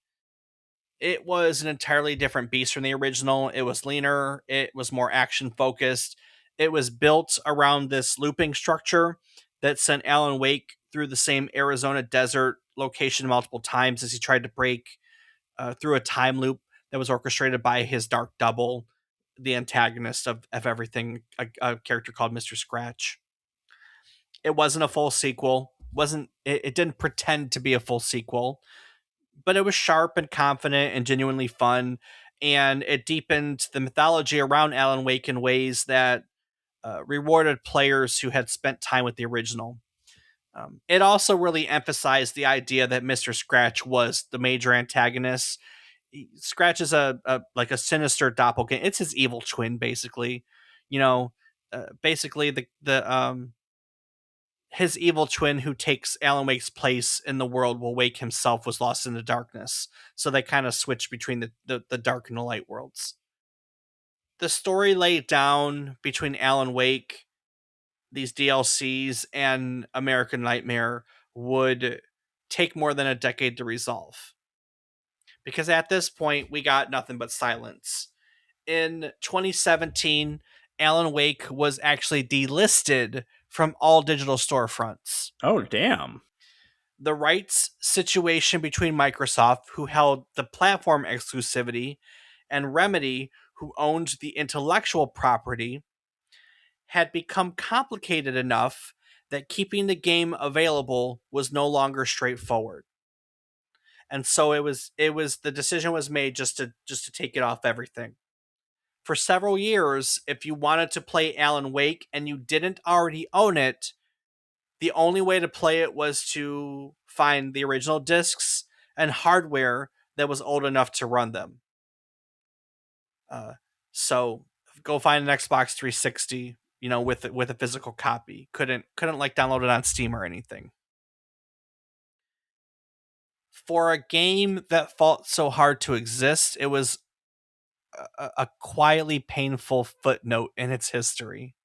It was an entirely different beast from the original. It was leaner, it was more action focused. It was built around this looping structure that sent Alan Wake through the same Arizona desert location multiple times as he tried to break through a time loop that was orchestrated by his dark double, the antagonist of everything, a character called Mr. Scratch. It wasn't a full sequel. It didn't pretend to be a full sequel, but it was sharp and confident and genuinely fun, and it deepened the mythology around Alan Wake in ways that rewarded players who had spent time with the original. It also really emphasized the idea that Mr. Scratch was the major antagonist. Scratch is a like a sinister doppelganger. It's his evil twin, basically. You know, basically the his evil twin who takes Alan Wake's place in the world while Wake himself was lost in the darkness. So they kind of switch between the dark and the light worlds. The story laid down between Alan Wake, these DLCs, and American Nightmare would take more than a decade to resolve. Because at this point, we got nothing but silence. In 2017, Alan Wake was actually delisted from all digital storefronts. Oh, damn. The rights situation between Microsoft, who held the platform exclusivity, and Remedy, who owned the intellectual property, had become complicated enough that keeping the game available was no longer straightforward. And so it was the decision was made just to take it off everything. For several years, if you wanted to play Alan Wake and you didn't already own it, the only way to play it was to find the original discs and hardware that was old enough to run them. So go find an Xbox 360, with a physical copy. Couldn't like download it on Steam or anything. For a game that fought so hard to exist, it was a quietly painful footnote in its history.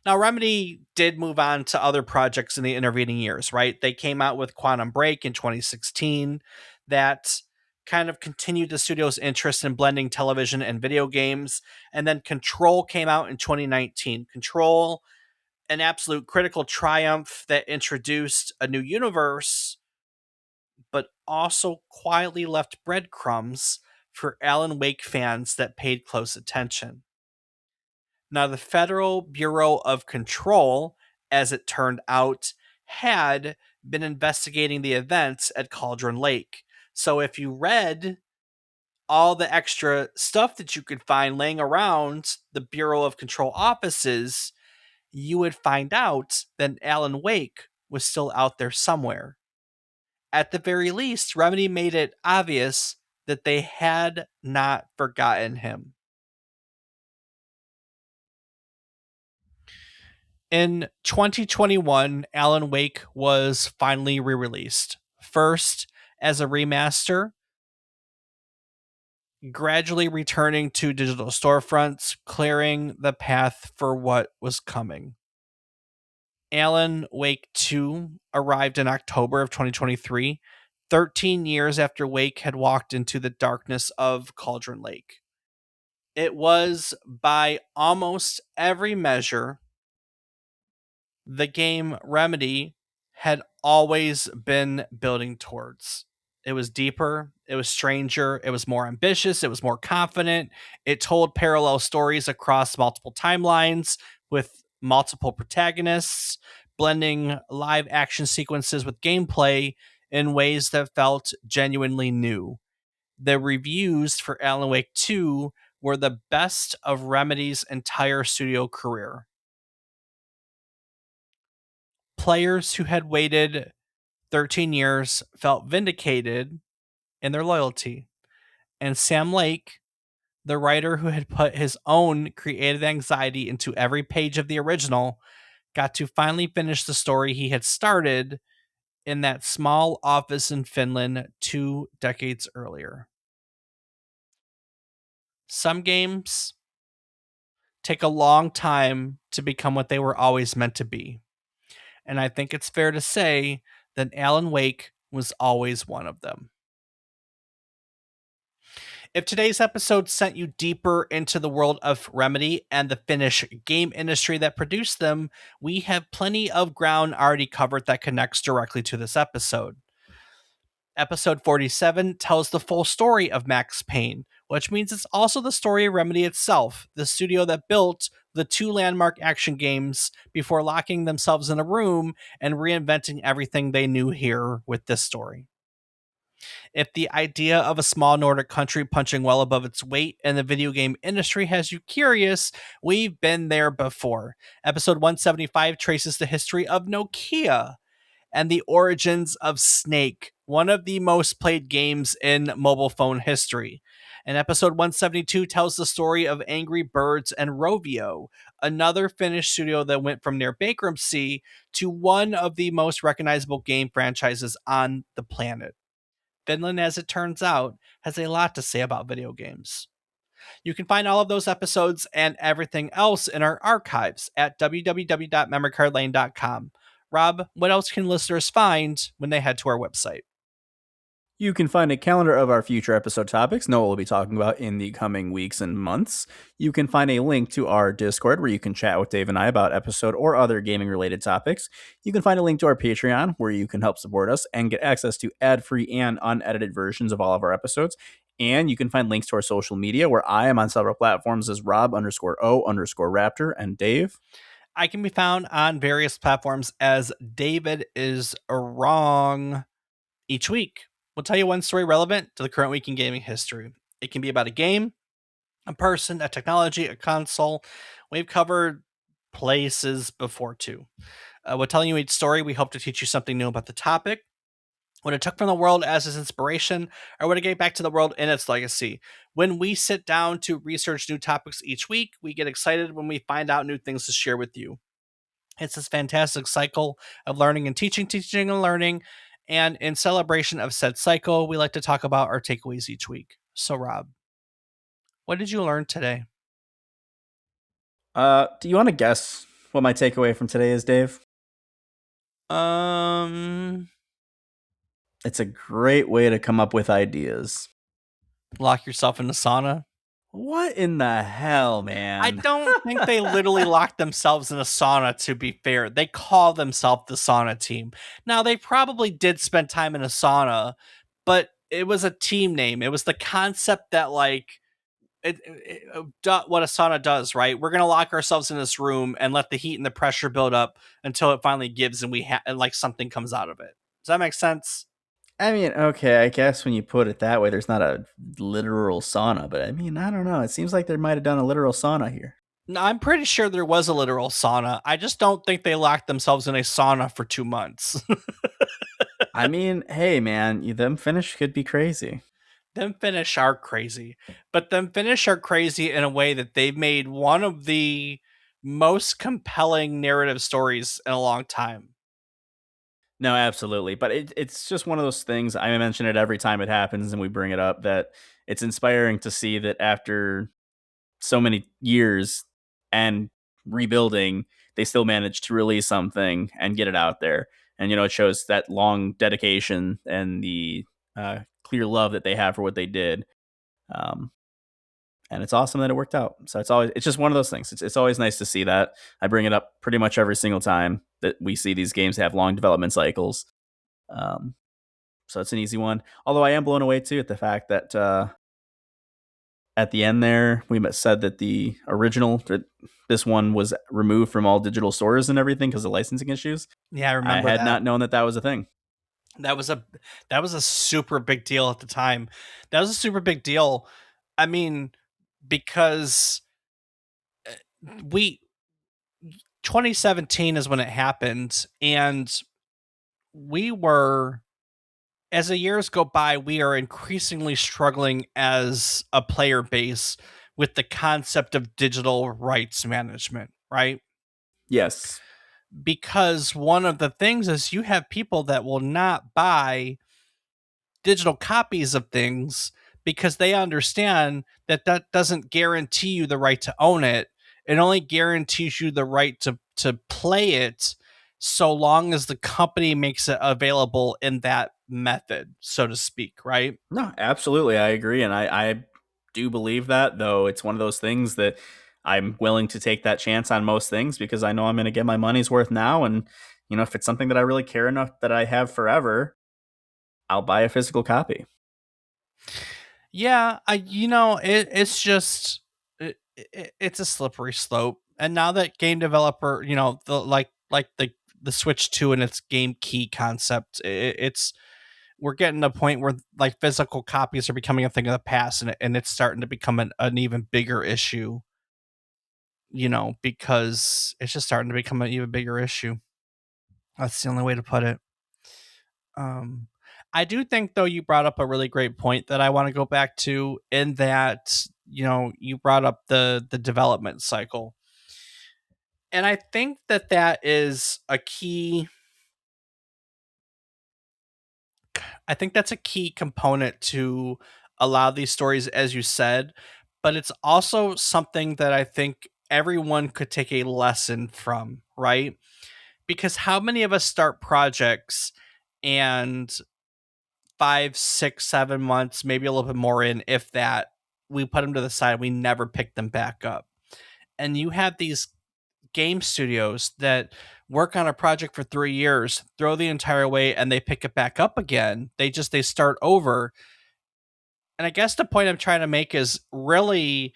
Now, Remedy did move on to other projects in the intervening years, right? They came out with Quantum Break in 2016 that kind of continued the studio's interest in blending television and video games. And then Control came out in 2019. Control, an absolute critical triumph that introduced a new universe, but also quietly left breadcrumbs for Alan Wake fans that paid close attention. Now, the Federal Bureau of Control, as it turned out, had been investigating the events at Cauldron Lake. So if you read all the extra stuff that you could find laying around the Bureau of Control offices, you would find out that Alan Wake was still out there somewhere. At the very least, Remedy made it obvious that they had not forgotten him. In 2021, Alan Wake was finally re-released. First as a remaster, gradually returning to digital storefronts, clearing the path for what was coming. Alan Wake 2 arrived in October of 2023, 13 years after Wake had walked into the darkness of Cauldron Lake. It was, by almost every measure, the game Remedy had always been building towards. It was deeper, it was stranger, it was more ambitious, it was more confident. It told parallel stories across multiple timelines with multiple protagonists, blending live action sequences with gameplay in ways that felt genuinely new. The reviews for Alan Wake 2 were the best of Remedy's entire studio career. Players who had waited 13 years felt vindicated in their loyalty. And Sam Lake, the writer who had put his own creative anxiety into every page of the original, got to finally finish the story he had started in that small office in Finland 2 decades earlier. Some games take a long time to become what they were always meant to be. And I think it's fair to say that Alan Wake was always one of them. If today's episode sent you deeper into the world of Remedy and the Finnish game industry that produced them, we have plenty of ground already covered that connects directly to this episode. Episode 47 tells the full story of Max Payne, which means it's also the story of Remedy itself, the studio that built the 2 landmark action games before locking themselves in a room and reinventing everything they knew here with this story. If the idea of a small Nordic country punching well above its weight in the video game industry has you curious, we've been there before. Episode 175 traces the history of Nokia and the origins of Snake, one of the most played games in mobile phone history. And episode 172 tells the story of Angry Birds and Rovio, another Finnish studio that went from near bankruptcy to one of the most recognizable game franchises on the planet. Finland, as it turns out, has a lot to say about video games. You can find all of those episodes and everything else in our archives at www.memorycardlane.com. Rob, what else can listeners find when they head to our website? You can find a calendar of our future episode topics, know what we'll be talking about in the coming weeks and months. You can find a link to our Discord where you can chat with Dave and I about episode or other gaming related topics. You can find a link to our Patreon where you can help support us and get access to ad-free and unedited versions of all of our episodes. And you can find links to our social media where I am on several platforms as Rob_O_Raptor and Dave. I can be found on various platforms as David is wrong. Each week, we'll tell you one story relevant to the current week in gaming history. It can be about a game, a person, a technology, a console. We've covered places before too. We're telling you each story. We hope to teach you something new about the topic, what it took from the world as its inspiration, or what it gave back to the world in its legacy. When we sit down to research new topics each week, we get excited when we find out new things to share with you. It's this fantastic cycle of learning and teaching, teaching and learning. And in celebration of said cycle, we like to talk about our takeaways each week. So, Rob, what did you learn today? Do you want to guess what my takeaway from today is, Dave? It's a great way to come up with ideas. Lock yourself in the sauna. What in the hell, man? I don't think they literally locked themselves in a sauna, to be fair. They call themselves the sauna team. Now, they probably did spend time in a sauna, but it was a team name. It was the concept that like what a sauna does, right? We're gonna lock ourselves in this room and let the heat and the pressure build up until it finally gives, and and like something comes out of it. Does that make sense? I mean, okay, I guess when you put it that way, there's not a literal sauna, but I mean, I don't know. It seems like they might have done a literal sauna here. No, I'm pretty sure there was a literal sauna. I just don't think they locked themselves in a sauna for 2 months. I mean, hey, man, them Finnish could be crazy. Them Finnish are crazy, but them Finnish are crazy in a way that they've made one of the most compelling narrative stories in a long time. No, absolutely. But it's just one of those things. I mention it every time it happens and we bring it up that it's inspiring to see that after so many years and rebuilding, they still managed to release something and get it out there. And, it shows that long dedication and the clear love that they have for what they did. Um, and it's awesome that it worked out. So it's just one of those things. It's always nice to see that. I bring it up pretty much every single time that we see these games have long development cycles. Um, so it's an easy one. Although I am blown away too at the fact that at the end there we said that the original, this one was removed from all digital stores and everything because of licensing issues. Yeah, I I remember had that. not known that was a thing. That was a super big deal at the time. That was a super big deal. I mean, because we 2017 is when it happened, and we were, as the years go by, we are increasingly struggling as a player base with the concept of digital rights management, right? Yes. Because one of the things is you have people that will not buy digital copies of things because they understand that that doesn't guarantee you the right to own it. It only guarantees you the right to play it so long as the company makes it available in that method, so to speak, right? No, absolutely. I agree. And I do believe that, though it's one of those things that I'm willing to take that chance on most things because I know I'm going to get my money's worth now. And, if it's something that I really care enough that I have forever, I'll buy a physical copy. Yeah, it's just it's a slippery slope. And now that game developer, the like the Switch 2 and its game key concept, it's we're getting to a point where like physical copies are becoming a thing of the past, and it's starting to become an even bigger issue, because it's just starting to become an even bigger issue. That's the only way to put it. Um, I do think though you brought up a really great point that I want to go back to, in that you brought up the development cycle, and I think that is a key. I think that's a key component to a lot of these stories, as you said, but it's also something that I think everyone could take a lesson from, right? Because how many of us start projects and 5, 6, 7 months, maybe a little bit more in, if that, we put them to the side, we never pick them back up. And you have these game studios that work on a project for 3 years, throw the entire way, and they pick it back up again. They start over. And I guess the point I'm trying to make is really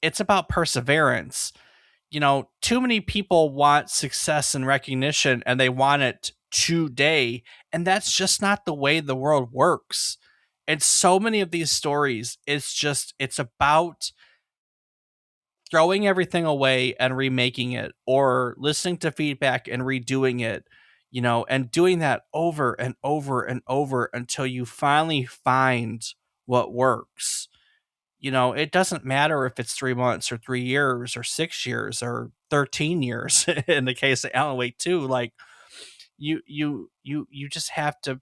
it's about perseverance. Too many people want success and recognition and they want it today. And that's just not the way the world works. And so many of these stories, it's about throwing everything away and remaking it, or listening to feedback and redoing it, and doing that over and over and over until you finally find what works. It doesn't matter if it's 3 months or 3 years or 6 years or 13 years in the case of Alan Wake 2. Like you just have to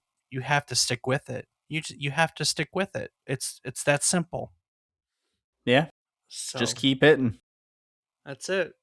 stick with it. You have to stick with it. It's that simple. Yeah. Just So keep hitting. that's it.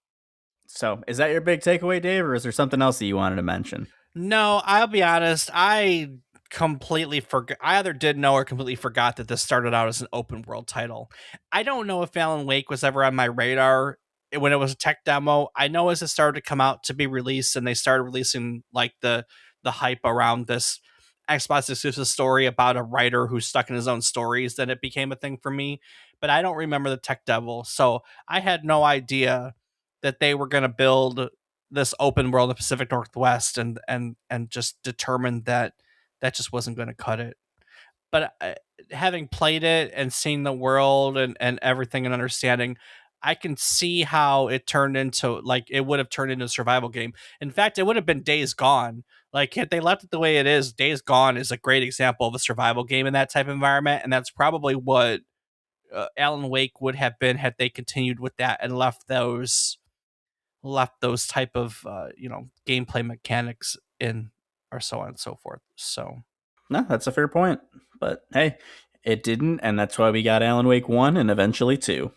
So, is that your big takeaway, Dave, or is there something else that you wanted to mention? No, I'll be honest. I completely forgot. I either did know or completely forgot that this started out as an open world title. I don't know if Alan Wake was ever on my radar when it was a tech demo. I know as it started to come out to be released, and they started releasing like the hype around this, Xbox exclusive story about a writer who's stuck in his own stories, then it became a thing for me. But I don't remember the Tech Devil, so I had no idea that they were going to build this open world in the Pacific Northwest, and just determined that that just wasn't going to cut it. But having played it and seen the world and everything and understanding, I can see how it turned into, like, it would have turned into a survival game. In fact, it would have been Days Gone. Like, if they left it the way it is, Days Gone is a great example of a survival game in that type of environment, and that's probably what Alan Wake would have been had they continued with that and left those type of gameplay mechanics in, or so on and so forth. So No, that's a fair point. But hey, it didn't, and that's why we got Alan Wake 1 and eventually 2.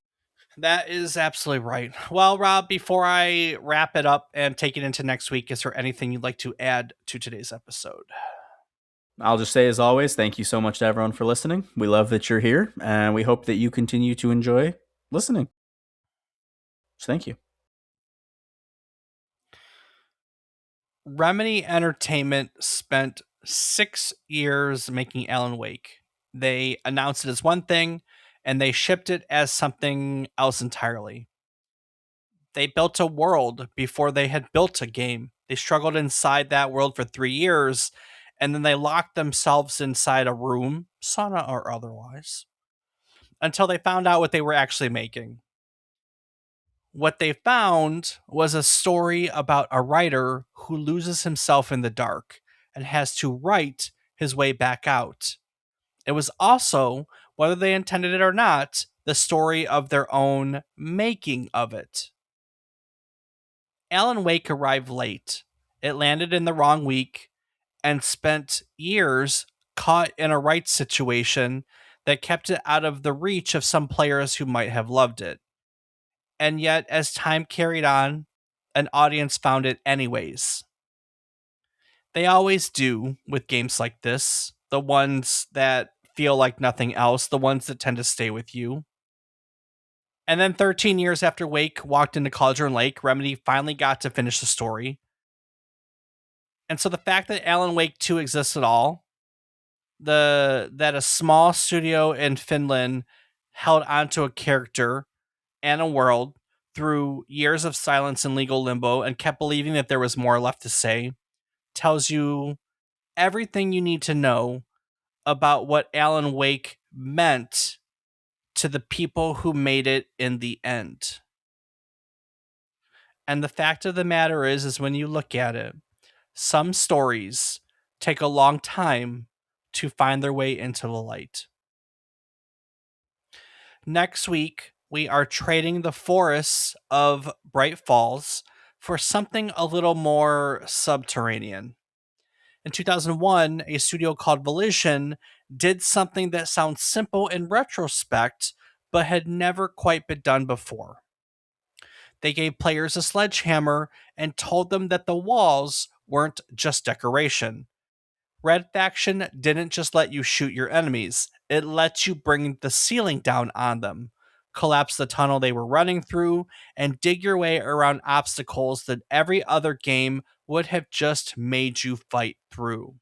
that is absolutely right. Well, Rob, before I wrap it up and take it into next week, is there anything you'd like to add to today's episode? I'll just say, as always, thank you so much to everyone for listening. We love that you're here, and we hope that you continue to enjoy listening. So thank you. Remedy Entertainment spent 6 years making Alan Wake. They announced it as one thing, and they shipped it as something else entirely. They built a world before they had built a game. They struggled inside that world for 3 years, and then they locked themselves inside a room, sauna or otherwise, until they found out what they were actually making. What they found was a story about a writer who loses himself in the dark and has to write his way back out. It was also, whether they intended it or not, the story of their own making of it. Alan Wake arrived late. It landed in the wrong week and spent years caught in a rights situation that kept it out of the reach of some players who might have loved it. And yet, as time carried on, an audience found it anyways. They always do with games like this, the ones that feel like nothing else, the ones that tend to stay with you. And then 13 years after Wake walked into Cauldron Lake, Remedy finally got to finish the story. And so the fact that Alan Wake 2 exists at all, that a small studio in Finland held onto a character and a world through years of silence and legal limbo and kept believing that there was more left to say, tells you everything you need to know about what Alan Wake meant to the people who made it in the end. And the fact of the matter is when you look at it, some stories take a long time to find their way into the light. Next week, we are trading the forests of Bright Falls for something a little more subterranean. In 2001, a studio called Volition did something that sounds simple in retrospect, but had never quite been done before. They gave players a sledgehammer and told them that the walls weren't just decoration. Red Faction didn't just let you shoot your enemies, it lets you bring the ceiling down on them, collapse the tunnel they were running through, and dig your way around obstacles that every other game would have just made you fight through.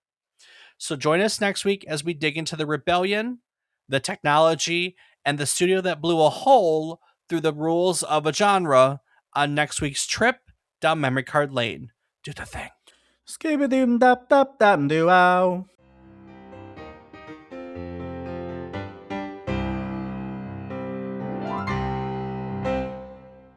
So join us next week as we dig into the rebellion, the technology, and the studio that blew a hole through the rules of a genre on next week's trip down memory card lane. Do the thing. Skibidi-dum-dap-dap-dap-doo-ow.